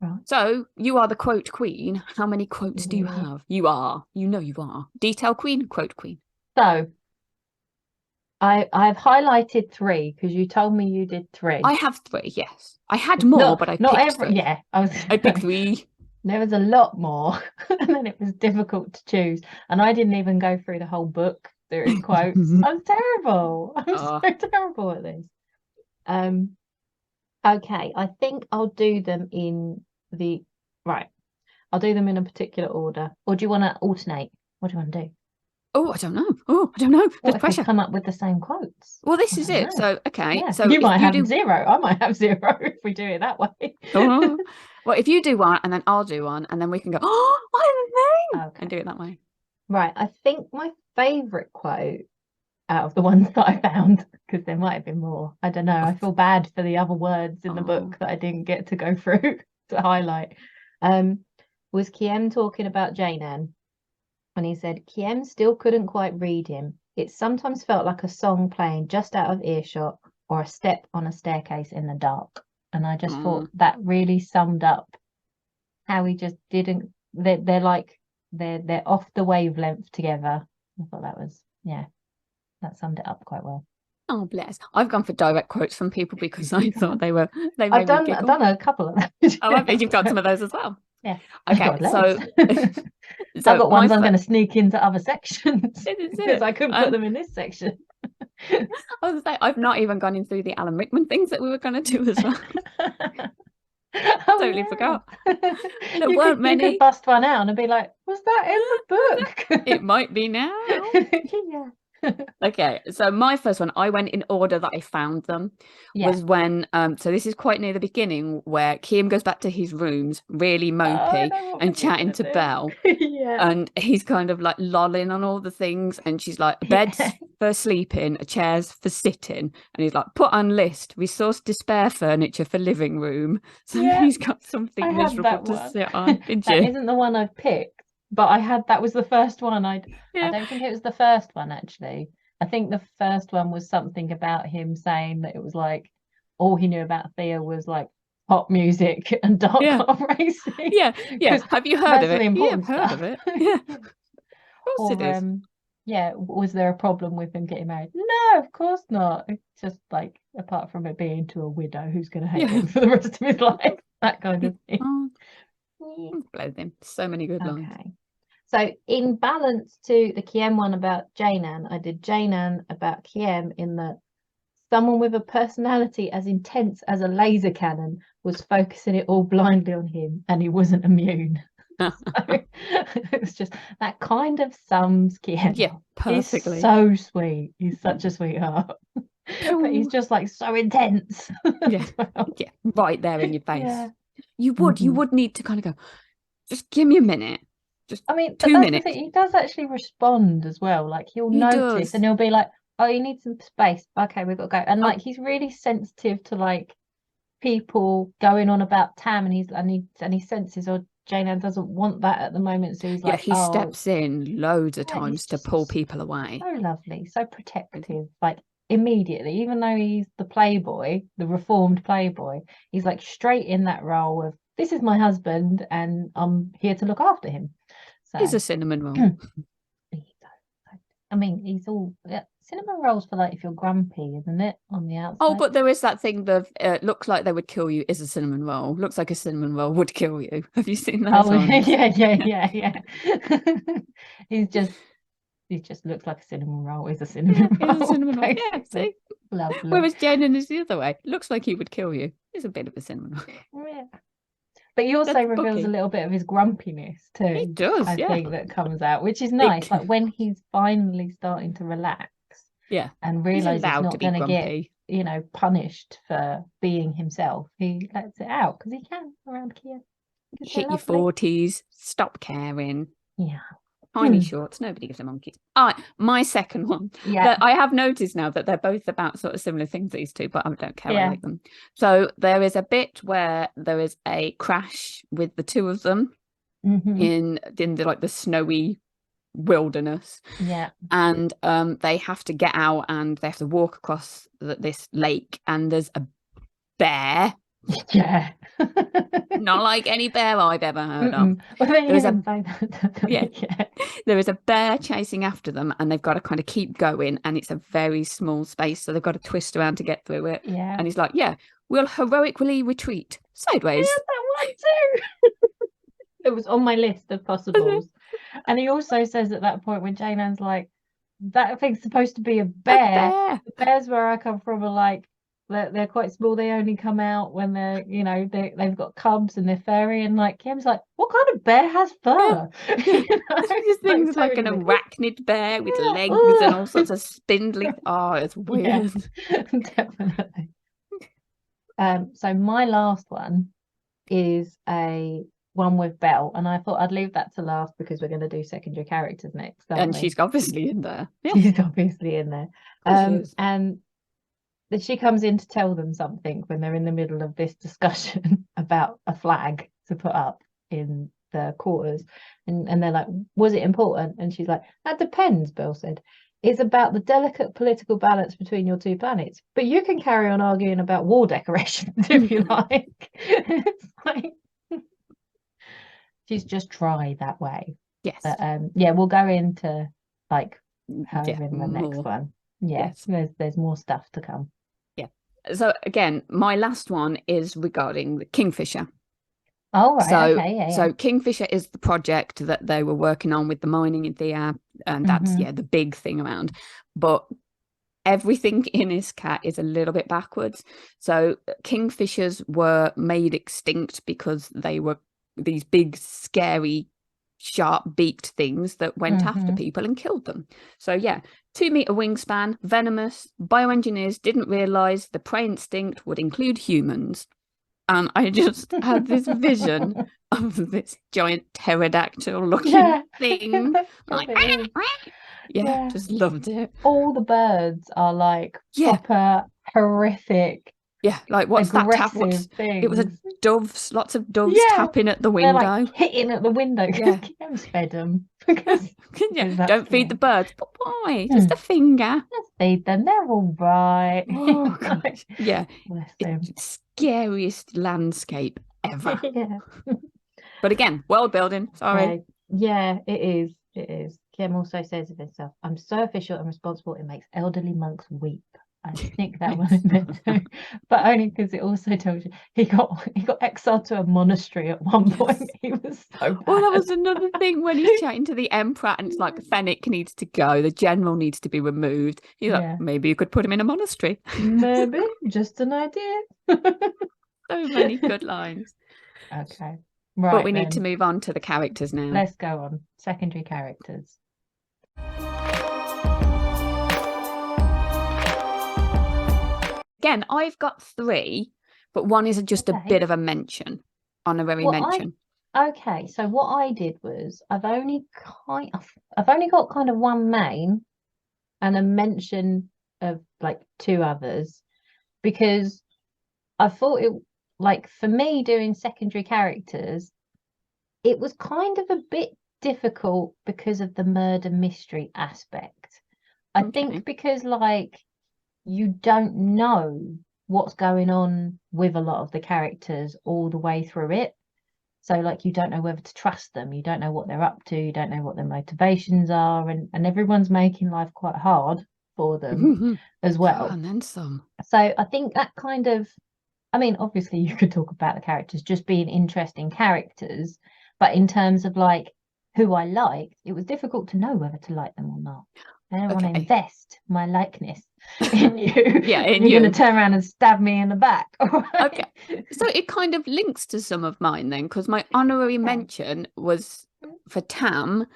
Right. So you are the quote queen. How many quotes do you have? You are. You know you are. Detail queen, quote queen. So I've highlighted 3 because you told me you did 3. I have 3, yes. I had more, but I picked 3. Yeah, I picked 3. There was a lot more, and then it was difficult to choose. And I didn't even go through the whole book through quotes. I'm terrible. I'm so terrible at this. Okay, I think I'll do them in I'll do them in a particular order. Or do you want to alternate? What do you want to do? Oh, I don't know. Oh, I don't know. There's What if we pressure. come up with the same quotes? Well, this I is don't it. know. So, okay. Yeah. So You if might you have do, 0. I might have 0 if we do it that way. oh, well, if you do one and then I'll do one, and then we can go, oh, what is the thing? Okay. And do it that way. Right. I think my favorite quote out of the ones that I found, because there might have been more. I don't know. I feel bad for the other words in the book that I didn't get to go through to highlight. Was Kiem talking about Jane, and he said, Kiem still couldn't quite read him. It sometimes felt like a song playing just out of earshot or a step on a staircase in the dark. And I just thought that really summed up how he just didn't, they're like, they're off the wavelength together. I thought that was, yeah, that summed it up quite well. Oh, bless. I've gone for direct quotes from people because I thought they I've made me done giggle. a couple of those. Oh, I bet you've got some of those as well. Yeah. Okay, so I've got ones I'm going to sneak into other sections because I couldn't put them in this section. I was going to say, I've not even gone in through the Alan Rickman things that we were going to do as well. Totally forgot. There weren't many. You could bust one out and be like, was that in the book? It might be now. Yeah. Okay, so my first one, I went in order that I found them, was when so this is quite near the beginning where Kiem goes back to his rooms really mopey and chatting to Belle. Yeah. And he's kind of like lolling on all the things, and she's like, a bed's for sleeping, a chair's for sitting, and he's like, put on list, resource despair furniture for living room. So he's got something miserable to sit on. That isn't the one I've picked, but that was the first one. I don't think it was the first one, actually. I think the first one was something about him saying that it was like all he knew about Thea was like pop music and dark car racing. Yeah. Have you heard of it? Yeah, I've heard of it. Yeah. Of course it is. Yeah, was there a problem with him getting married? No, of course not. It's just like, apart from it being to a widow who's going to hate him for the rest of his life, that kind of thing. Bless him. So many good lines. So in balance to the Kiem one about Jane-Anne, I did Jane-Anne about Kiem in that someone with a personality as intense as a laser cannon was focusing it all blindly on him, and he wasn't immune. So it was just, that kind of sums Kiem. Yeah, perfectly. He's so sweet. He's such a sweetheart. But he's just like so intense. Yeah, right there in your face. Yeah. You would need to kind of go, just give me a minute. Just 2 minutes. He does actually respond as well. Like he'll notice and he'll be like, oh, you need some space. Okay, we've got to go. And like he's really sensitive to like people going on about Tam, and he senses, or Jane-Anne doesn't want that at the moment. So he's like, he steps in loads of times to pull people away. So lovely, so protective, like immediately, even though he's the playboy, the reformed playboy, he's like straight in that role of, this is my husband and I'm here to look after him. So he's a cinnamon roll. I mean, he's all cinnamon rolls for like if you're grumpy, isn't it, on the outside? Oh, but there is that thing that looks like they would kill you is a cinnamon roll. Looks like a cinnamon roll would kill you. Have you seen that? Oh, yeah. He just looks like a cinnamon roll. He's a cinnamon roll. A cinnamon roll. Yeah, see? Lovely. Whereas Jane is the other way. Looks like he would kill you. He's a bit of a cinnamon roll. Yeah. But he also reveals a little bit of his grumpiness too. He does, I think that comes out, which is nice. Like when he's finally starting to relax, and realize he's not going to get, punished for being himself. He lets it out because he can around Kia. Hit your 40s, stop caring. Yeah. Tiny shorts, nobody gives a monkey's. All right, my second one. Yeah. I have noticed now that they're both about sort of similar things, these two, but I don't care. I like them. So there is a bit where there is a crash with the two of them in the snowy wilderness. Yeah. And they have to get out and they have to walk across this lake, and there's a bear. Yeah. Not like any bear I've ever heard of. There is a bear chasing after them, and they've got to kind of keep going, and it's a very small space, so they've got to twist around to get through it. Yeah. And he's like, we'll heroically retreat sideways. Yeah, that one too. It was on my list of possibles. And he also says at that point when Jane-Anne's like, that thing's supposed to be a bear. The bears where I come from are like they're quite small. They only come out when they're, they've got cubs and they're furry. And like Kim's like, what kind of bear has fur? These things like an arachnid bear with legs and all sorts of spindly. Oh, it's weird. Yeah, definitely. So my last one is a one with Belle, and I thought I'd leave that to last because we're going to do secondary characters next, and we? She's obviously in there. Yeah. She's obviously in there. And that she comes in to tell them something when they're in the middle of this discussion about a flag to put up in the quarters, and they're like, was it important? And she's like, that depends, Belle said. It's about the delicate political balance between your two planets, but you can carry on arguing about wall decorations if you like. It's like she's just dry that way. Yes. But we'll go into like her in the next one. Yes. There's more stuff to come. Yeah. So again, my last one is regarding the Kingfisher. Oh, right. So Kingfisher is the project that they were working on with the mining in Thea, and that's the big thing around. But everything in Iskat is a little bit backwards. So Kingfishers were made extinct because they were these big, scary, sharp-beaked things that went after people and killed them. So 2-meter wingspan, venomous. Bioengineers didn't realise the prey instinct would include humans. And I just had this vision of this giant pterodactyl-looking thing. Like, just loved it. All the birds are like proper horrific. Yeah, like what's that tap? It was lots of doves tapping at the window. They're like hitting at the window because Kim's fed them. Don't feed the birds. But why? Just a finger. Let's feed them. They're all right. Oh, gosh. Yeah. Scariest landscape ever. But again, world building. Sorry. Yeah, it is. It is. Kim also says of himself, I'm so official and responsible, it makes elderly monks weep. I think that one in there too, but only because it also tells you he got exiled to a monastery at one point. He was so bad. Well, that was another thing when he's chatting to the emperor, and it's like Fennec needs to go, the general needs to be removed. He's like, maybe you could put him in a monastery. Maybe, just an idea. So many good lines. Okay, right. But we need to move on to the characters now. Let's go on. Secondary characters. Again, I've got 3, but one is just a bit of a mention, honorary mention. Okay, so what I did was I've only got kind of one main and a mention of like 2 others, because I thought it, like, for me doing secondary characters, it was kind of a bit difficult because of the murder mystery aspect. I think because like you don't know what's going on with a lot of the characters all the way through it. So like you don't know whether to trust them, you don't know what they're up to, you don't know what their motivations are, and everyone's making life quite hard for them as well. And then some. So I think that kind of, I mean, obviously you could talk about the characters just being interesting characters, but in terms of like who I liked, it was difficult to know whether to like them or not. I don't want to invest my likeness in you. You're going to turn around and stab me in the back. Okay. So it kind of links to some of mine then, because my honorary mention was for Tam,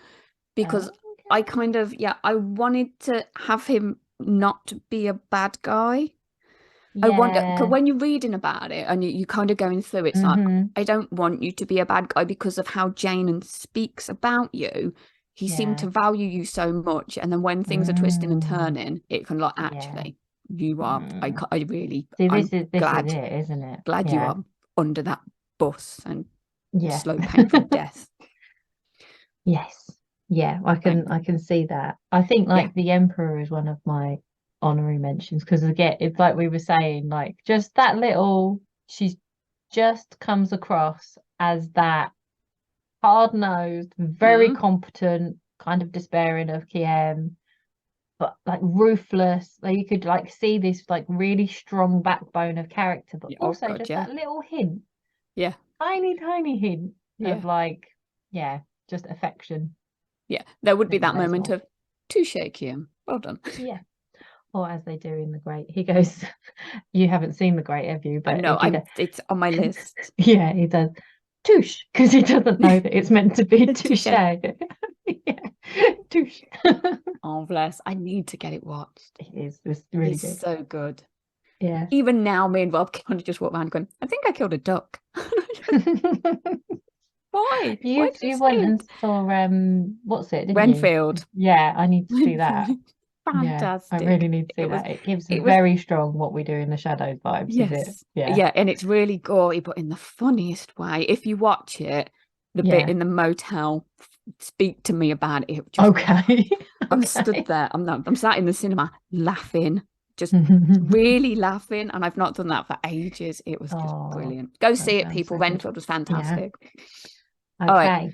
because I kind of, I wanted to have him not be a bad guy. I wonder, because when you're reading about it and you kind of going through it, it's like, I don't want you to be a bad guy because of how Jane speaks about you. He seemed to value you so much, and then when things are twisting and turning, it can like, actually, you are. I really. See, this is it, isn't it? Glad you are under that bus and slow, painful death. Yes, I can see that. I think like the Emperor is one of my honorary mentions, because again, it's like we were saying, like just that little. She's just comes across as that hard-nosed, very competent, kind of despairing of Kiem, but like ruthless. Like you could like see this like really strong backbone of character, but also just that little hint, tiny hint of like just affection. There would be that moment of touche, Kiem, well done. or as they do in the Great, he goes, you haven't seen the Great, have you? But No, it's on my list. yeah, he does touche because he doesn't know that it's meant to be touche. Yeah, touche. Oh, bless. I need to get it watched. It's really good. So good. Yeah. Even now, me and Rob kind of just walk around going, I think I killed a duck. Why? You went and saw what's it, didn't Renfield. you? Yeah, I need to see that. Fantastic. Yeah, I really need to see that. It gives very strong What We Do in the Shadows vibes, yes. is it? Yeah, and it's really gory, but in the funniest way. If you watch it, the bit in the motel, speak to me about it. Okay. I'm stood there. I'm sat in the cinema laughing, just really laughing, and I've not done that for ages. It was just brilliant. Go see it, people. Renfield was fantastic. Yeah.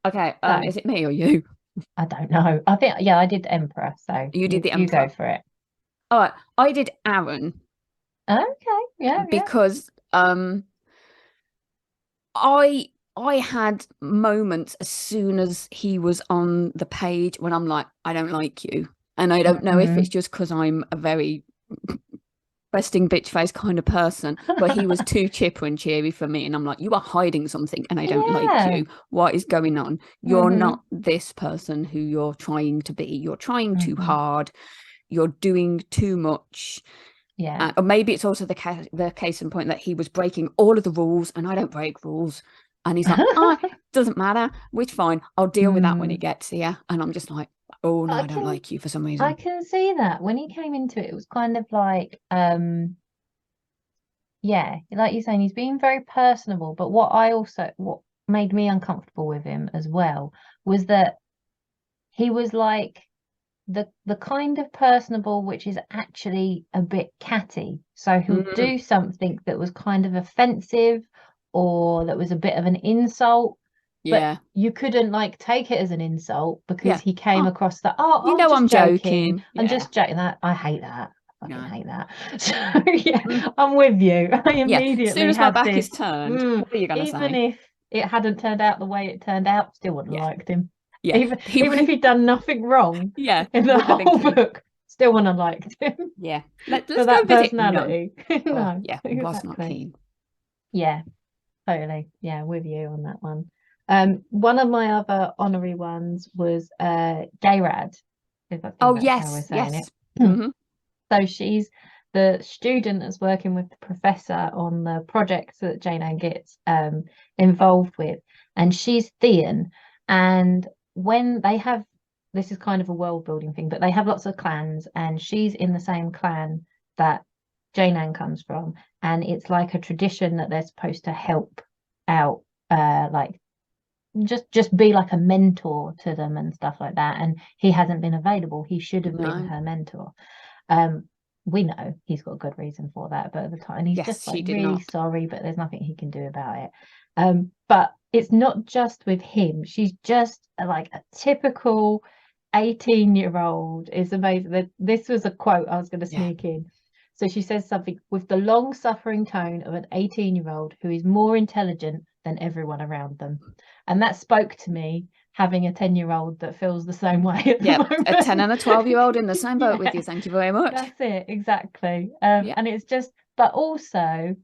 Okay. Okay. Is it me or you? I don't know. I think I did Emperor. So you did the Emperor. You go for it. All right. I did Aaron. Okay. Yeah. Because I had moments as soon as he was on the page when I'm like, I don't like you. And I don't know if it's just because I'm a very resting bitch face kind of person, but he was too chipper and cheery for me. And I'm like, you are hiding something and I don't like you. What is going on? You're not this person who you're trying to be. You're trying too hard. You're doing too much. Yeah. Or maybe it's also the case in point that he was breaking all of the rules and I don't break rules. And he's like, it doesn't matter. It's fine. I'll deal with that when it gets here. And I'm just like, oh, no, I don't like you for some reason. I can see that. When he came into it, it was kind of like, like you're saying, he's being very personable. But what made me uncomfortable with him as well was that he was like the kind of personable which is actually a bit catty. So he'll do something that was kind of offensive or that was a bit of an insult. But you couldn't like take it as an insult because he came across that. I'm joking. I'm just joking. That I hate that. I fucking hate that. So I'm with you. I immediately as soon as my back is turned, what are you gonna say? Even if it hadn't turned out the way it turned out, still wouldn't have liked him. Yeah. Even if he'd done nothing wrong. In the whole book, still wouldn't have liked him. Yeah. Let's go that visit. Personality. No. Was not keen. Yeah. Totally. Yeah, with you on that one. One of my other honorary ones was Gayrad. Yes. So she's the student that's working with the professor on the project that Jane Ann gets involved with, and she's Thean. And when they have, this is kind of a world building thing, but they have lots of clans, and she's in the same clan that Jane Ann comes from, and it's like a tradition that they're supposed to help out, like just be like a mentor to them and stuff like that. And he hasn't been available. He should have been her mentor. We know he's got a good reason for that, but at the time he's just like really sorry, but there's nothing he can do about it. But it's not just with him. She's just like a typical 18-year-old. It's amazing. This was a quote I was going to sneak in. So she says something with the long-suffering tone of an 18-year-old who is more intelligent than everyone around them. And that spoke to me, having a 10-year-old that feels the same way at the moment. A 10 and a 12-year-old in the same boat with you. Thank you very much. That's it, exactly. And it's just, but also,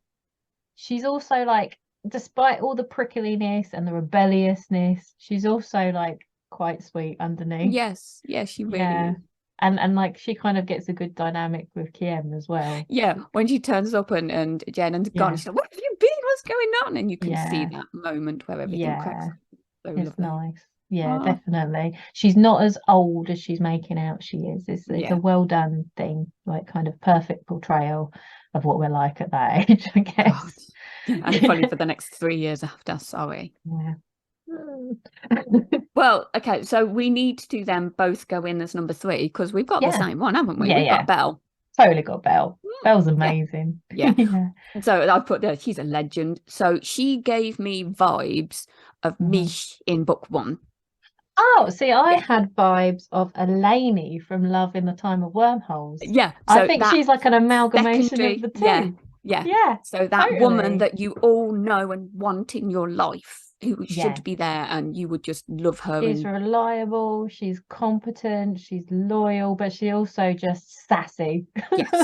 she's also like, despite all the prickliness and the rebelliousness, she's also like quite sweet underneath. Yes, she really is. And like she kind of gets a good dynamic with Kiem as well. Yeah, when she turns up and Jen and gone, she's like, "What have you been? What's going on?" And you can see that moment where everything cracks. So it's lovely. Nice. Yeah, definitely. She's not as old as she's making out she is. It's a well done thing, like kind of perfect portrayal of what we're like at that age, I guess. And funny for the next 3 years after. Sorry. Yeah. Well, okay, so we need to then both go in as number 3 because we've got the same one, haven't we? We've got Belle. Totally got Belle. Belle's amazing. Yeah. So I put there, she's a legend. So she gave me vibes of Miche in book 1. Oh, see, I had vibes of Elanie from Love in the Time of Wormholes. Yeah. So I think she's like an amalgamation of the two. Yeah. So that woman that you all know and want in your life. who should be there, and you would just love her. She's reliable, she's competent, she's loyal, but she also just sassy.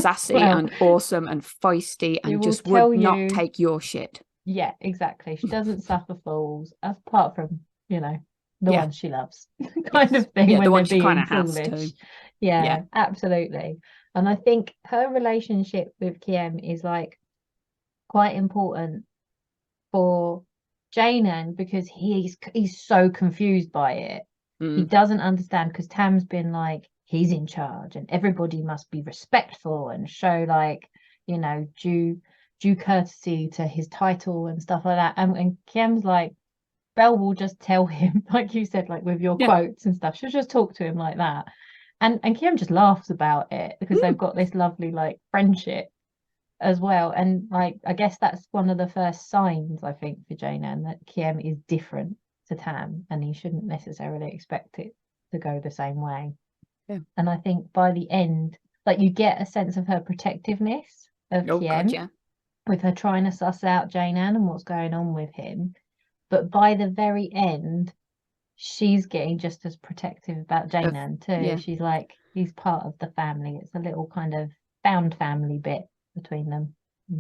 Sassy and awesome and feisty, and just would not take your shit. Yeah, exactly. She doesn't suffer fools, apart from, the ones she loves, kind of thing, when the one they're she kind being of has foolish. to. Yeah, absolutely. And I think her relationship with Kiem is like quite important for Janan, because he's so confused by it. He doesn't understand, because Tam's been like, he's in charge and everybody must be respectful and show, like, due courtesy to his title and stuff like that. And Kiem's like, Belle will just tell him, like you said, like with your quotes and stuff, she'll just talk to him like that. And Kiem just laughs about it, because they've got this lovely like friendship as well. And like, I guess that's one of the first signs, I think, for Janan, that Kiem is different to Tam, and he shouldn't necessarily expect it to go the same way. And I think by the end, like, you get a sense of her protectiveness of Kiem, with her trying to suss out Janan and what's going on with him. But by the very end, she's getting just as protective about Janan too. She's like, he's part of the family. It's a little kind of found family bit between them.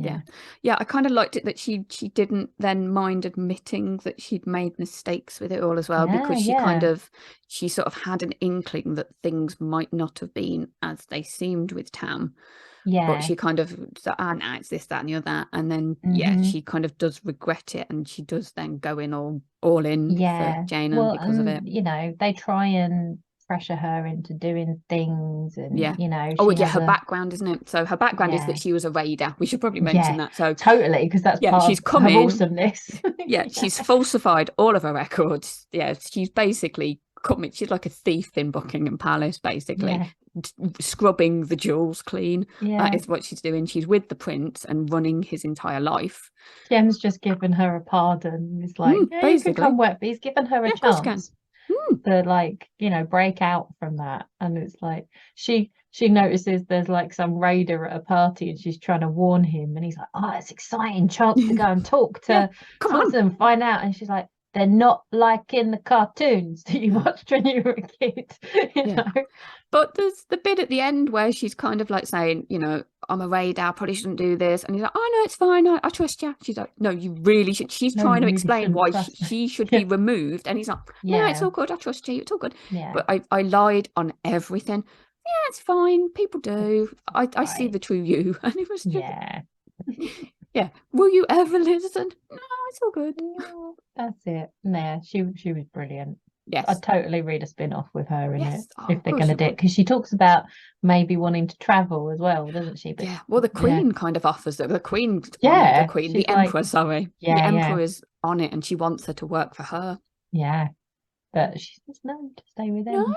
I kind of liked it that she didn't then mind admitting that she'd made mistakes with it all as well, because she sort of had an inkling that things might not have been as they seemed with Tam. But she kind of no, it's this, that and the other, and then she kind of does regret it, and she does then go in all in for Janan because of it. They try and pressure her into doing things, and her background, isn't it? So her background is that she was a raider. We should probably mention that. So totally, because that's part she's of come her in, awesomeness. She's falsified all of her records. She's basically she's like a thief in Buckingham Palace, basically. Scrubbing the jewels clean. That is what she's doing. She's with the prince and running his entire life. Kiem's just given her a pardon. He's like, you can come work, but he's given her a chance to, like, break out from that. And it's like, she notices there's like some raider at a party, and she's trying to warn him, and he's like, oh, it's exciting chance to go and talk to them, find out. And she's like, they're not like in the cartoons that you watched when you were a kid. You know? But there's the bit at the end where she's kind of like saying, I'm a raider, I probably shouldn't do this. And he's like, oh, no, it's fine. I trust you. She's like, no, you really should. She's trying to explain why she should be removed. And he's like, no, it's all good. I trust you. It's all good. But I lied on everything. Yeah, it's fine. People do. I see the true you. And it was just, will you ever listen? No, it's all good. That's it. Yeah, she was brilliant. Yes, I'd totally read a spin-off with her in it, if they're going to do it, because she talks about maybe wanting to travel as well, doesn't she? But, well, the Queen kind of offers it. The Queen, the Emperor, sorry. The Emperor is on it, and she wants her to work for her. Yeah, but she says no to stay with them. No.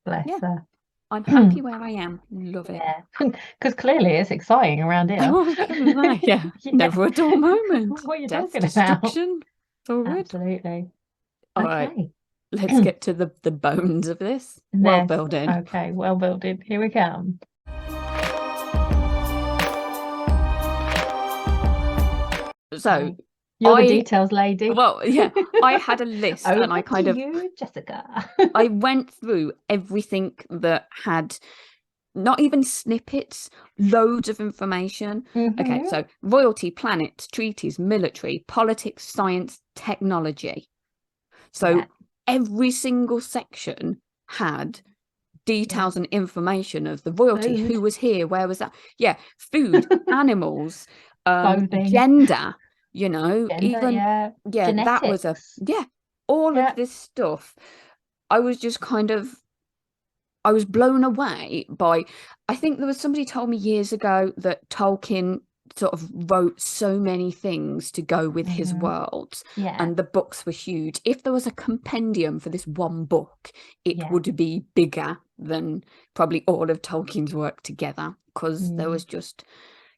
Bless her. I'm happy where I am. Love it. Because clearly it's exciting around here. Never a dull moment. What are you Death, talking destruction. about? All good. Absolutely. All right. Let's get to the bones of this. World building. Okay, world building. Here we come. So you're the details lady. Well, I had a list, and I kind of Jessica. I went through everything that had not even snippets, loads of information. Okay, so royalty, planets, treaties, military, politics, science, technology. So every single section had details and information of the royalty, who was here, where was that? Food, animals, gender, even that was all of this stuff. I was just I was blown away by, I think there was somebody told me years ago that Tolkien sort of wrote so many things to go with his world, and the books were huge. If there was a compendium for this one book, it would be bigger than probably all of Tolkien's work together, because there was just,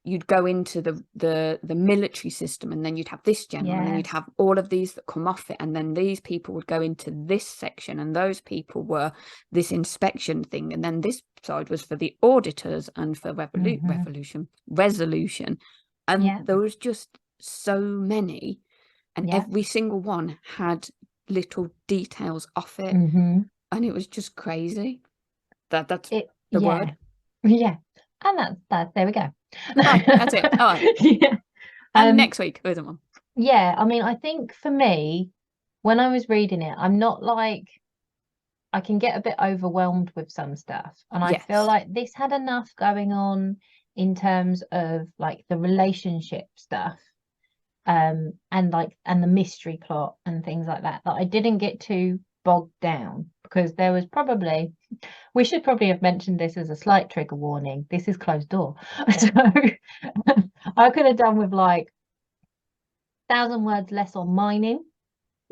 you'd go into the military system, and then you'd have this general, and then you'd have all of these that come off it, and then these people would go into this section, and those people were this inspection thing, and then this side was for the auditors and for resolution, and there was just so many and Yeah. every single one had little details off it, Mm-hmm. and it was just crazy. That's It, the yeah. word. Yeah. And that's there we go. Right, that's it. All right. Yeah. And next week, there's one. Yeah, I mean, I think for me, when I was reading it, I'm not like I can get a bit overwhelmed with some stuff. And I feel Yes. like this had enough going on in terms of like the relationship stuff, and the mystery plot and things like that, that I didn't get too bogged down, because there was probably, we should probably have mentioned this as a slight trigger warning. This is closed door. So I could have done with like 1,000 words less on mining.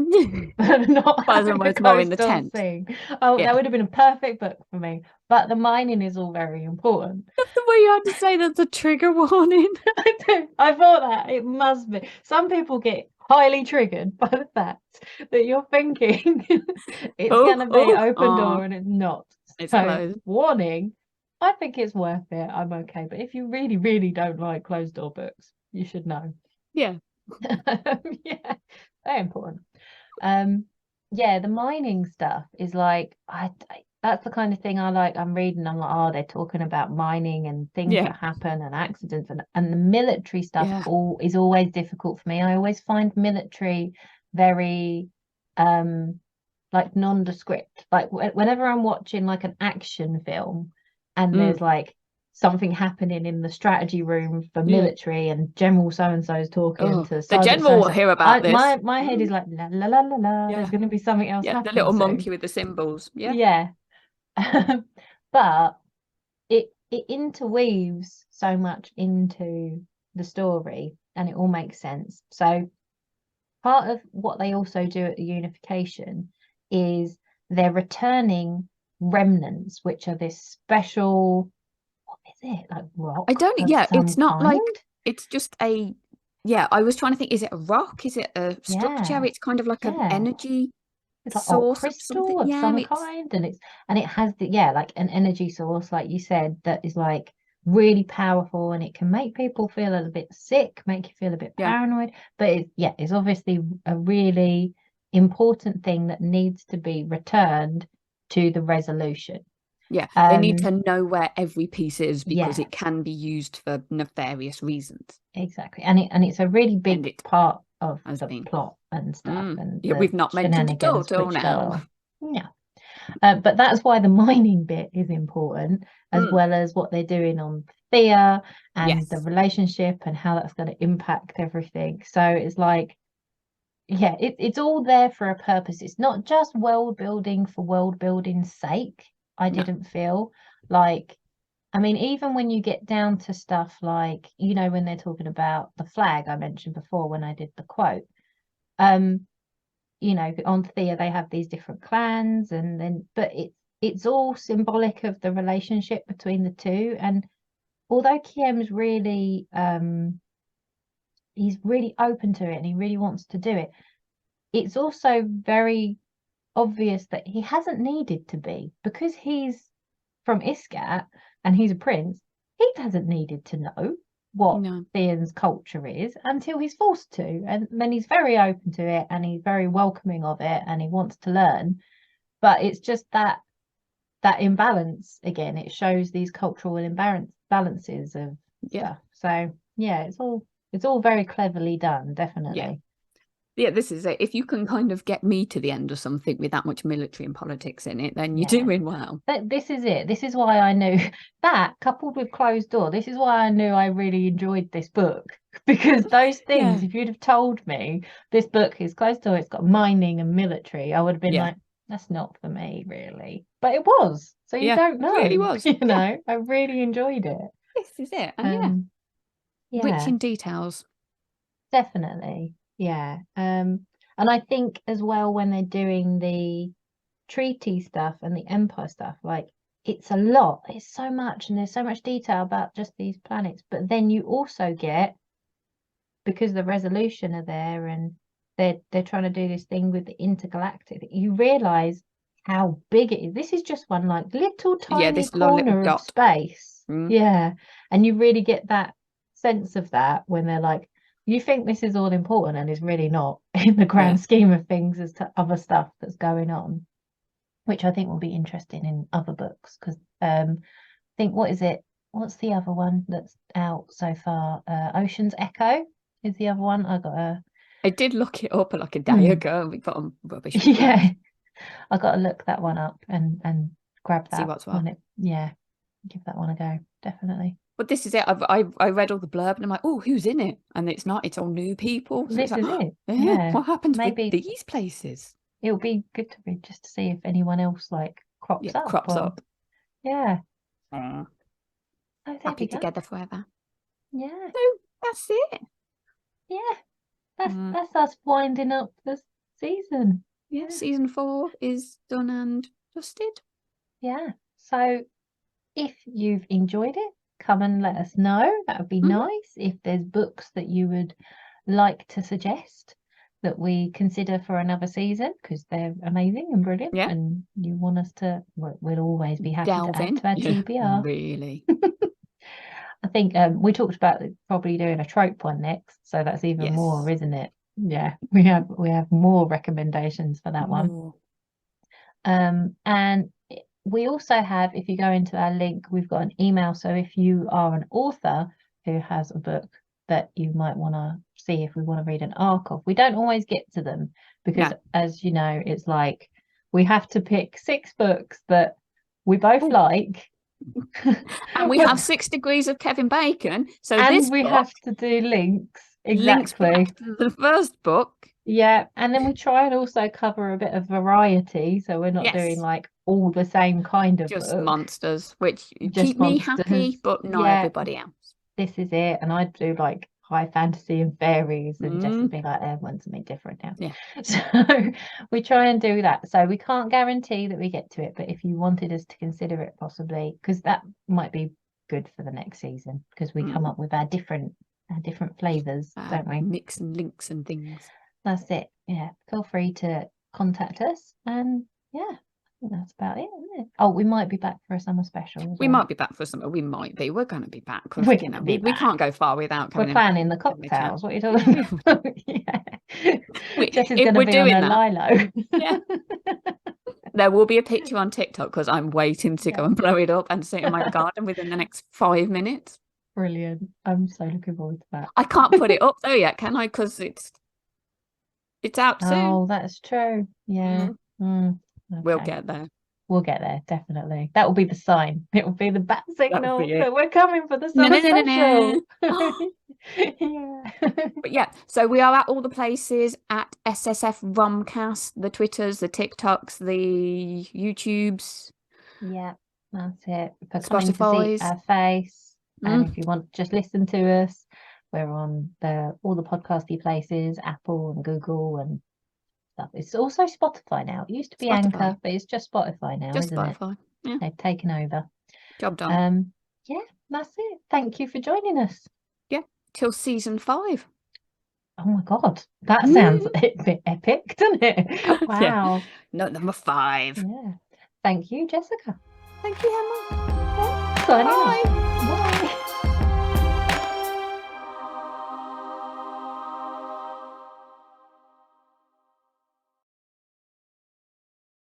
Not having a more in the closed door tent. scene. Oh, Yeah. that would have been a perfect book for me. But the mining is all very important. That's the way you had to say that's a trigger warning. I thought that it must be. Some people get highly triggered by the fact that you're thinking it's going to be open door and it's not. It's So, closed. warning, I think it's worth it. I'm okay. But if you really, really don't like closed door books, you should know. Yeah. Yeah, very important. Yeah, the mining stuff is like that's the kind of thing I like. I'm reading, I'm like, oh, they're talking about mining and things Yeah. that happen and accidents, and the military stuff Yeah. is always difficult for me. I always find military very like nondescript. Like whenever I'm watching like an action film and there's like something happening in the strategy room for military and General so and so's talking to the Sergeant general will so-and-so, hear about this. my head is like la la la la la. There's going to be something else happening. The little soon. monkey with the symbols. Yeah. But it interweaves so much into the story and it all makes sense. So part of what they also do at the unification is they're returning remnants, which are this special, what is it, like rock? I don't, of it's some not kind? like, it's just a, I was trying to think, is it a rock? Is it a structure? Yeah. It's kind of like an energy It's like source crystal of of some kind, and it has like an energy source, like you said, that is like really powerful, and it can make people feel a little bit sick, make you feel a bit paranoid. But it's obviously a really important thing that needs to be returned to the resolution. They need to know where every piece is, because it can be used for nefarious reasons. Exactly, and it's a really big part of the plot and stuff. And we've not mentioned it all till now. But that's why the mining bit is important, as well as what they're doing on Thea and the relationship and how that's going to impact everything. So it's like, it's all there for a purpose. It's not just world building for world building's sake. I didn't feel like, I mean, even when you get down to stuff like, when they're talking about the flag I mentioned before when I did the quote, on Thea they have these different clans, and then but it's all symbolic of the relationship between the two. And although Kiem's really he's really open to it and he really wants to do it, it's also very obvious that he hasn't needed to be, because he's from Iskat and he's a prince. He hasn't needed to know what Theon's culture is until he's forced to, and then he's very open to it and he's very welcoming of it and he wants to learn. But it's just that imbalance again. It shows these cultural imbalances of stuff. So it's all very cleverly done, definitely. This is it. If you can kind of get me to the end of something with that much military and politics in it, then you're doing well. This is it. This is why I knew that, coupled with Closed Door, this is why I knew I really enjoyed this book. Because those things, if you'd have told me this book is Closed Door, it's got mining and military, I would have been like, that's not for me, really. But it was. So you don't know. It really was. I really enjoyed it. This is it. And rich in details. Definitely. Yeah. And I think as well, when they're doing the treaty stuff and the empire stuff, like, it's a lot, it's so much, and there's so much detail about just these planets. But then you also get, because the resolution are there and they're trying to do this thing with the intergalactic, you realize how big it is. This is just one like little tiny corner of space. And you really get that sense of that when they're like, you think this is all important, and it's really not in the grand scheme of things as to other stuff that's going on, which I think will be interesting in other books. Because I think, what is it? What's the other one that's out so far? Ocean's Echo is the other one. I did look it up like a day ago, and we got on rubbish. Yeah, I got to look that one up and grab that. See what's what. Give that one a go, definitely. But this is it. I read all the blurb and I'm like, oh, who's in it? And it's not. It's all new people. So This it's like, is it. Yeah. What happens Maybe with these places? It'll be good to read just to see if anyone else like crops up. Yeah. Oh, there happy we go. together forever. Yeah. So that's it. Yeah. That's us winding up this season. Yeah. Season 4 is done and dusted. Yeah. So if you've enjoyed it, come and let us know. That would be nice. If there's books that you would like to suggest that we consider for another season, because they're amazing and brilliant, and you want us to, we'll always be happy to add to our TBR. Really. I think we talked about probably doing a trope one next, so that's even more, isn't it? Yeah, we have more recommendations for that one. And we also have, if you go into our link, we've got an email. So if you are an author who has a book that you might want to see if we want to read an arc of, we don't always get to them because, as you know, it's like we have to pick 6 books that we both like. And we have 6 degrees of Kevin Bacon. So we have to do links. Exactly. Links back to the first book. Yeah, and then we try and also cover a bit of variety, so we're not doing like all the same kind of just book. monsters, which keep me happy, but not everybody else. This is it, and I do like high fantasy and fairies, and just to be like, I want something different now. Yeah. So we try and do that. So we can't guarantee that we get to it, but if you wanted us to consider it possibly, because that might be good for the next season, because we come up with our different flavors, don't we? Mix and links and things. That's it. Yeah. Feel free to contact us. And I think that's about it, isn't it? Oh, we might be back for a summer special. We might be back for summer. We might be. We're going to be back. We can't go far without coming. We're planning the cocktails. What are you talking about? Jess is going to be on a lilo. Yeah. There will be a picture on TikTok because I'm waiting to go and blow it up and sit in my garden within the next 5 minutes. Brilliant. I'm so looking forward to that. I can't put it up though yet, can I? Because it's out soon. Oh, that's true. Yeah. Okay. We'll get there. We'll get there, definitely. That will be the sign. It will be the bat signal that we're coming for the summer special. But so we are at all the places at SSF Romcast, the Twitters, the TikToks, the YouTubes. Yeah, that's it. For coming to see our face. And if you want to just listen to us, we're on all the podcasty places, Apple and Google and stuff. It's also Spotify now. It used to be Anchor, but it's just Spotify now, isn't it? Yeah. They've taken over. Job done. Yeah, that's it. Thank you for joining us. Yeah, till season 5. Oh my God, that sounds a bit epic, doesn't it? Wow. Yeah. No, number 5. Yeah. Thank you, Jessica. Thank you, Emma. Bye. Bye.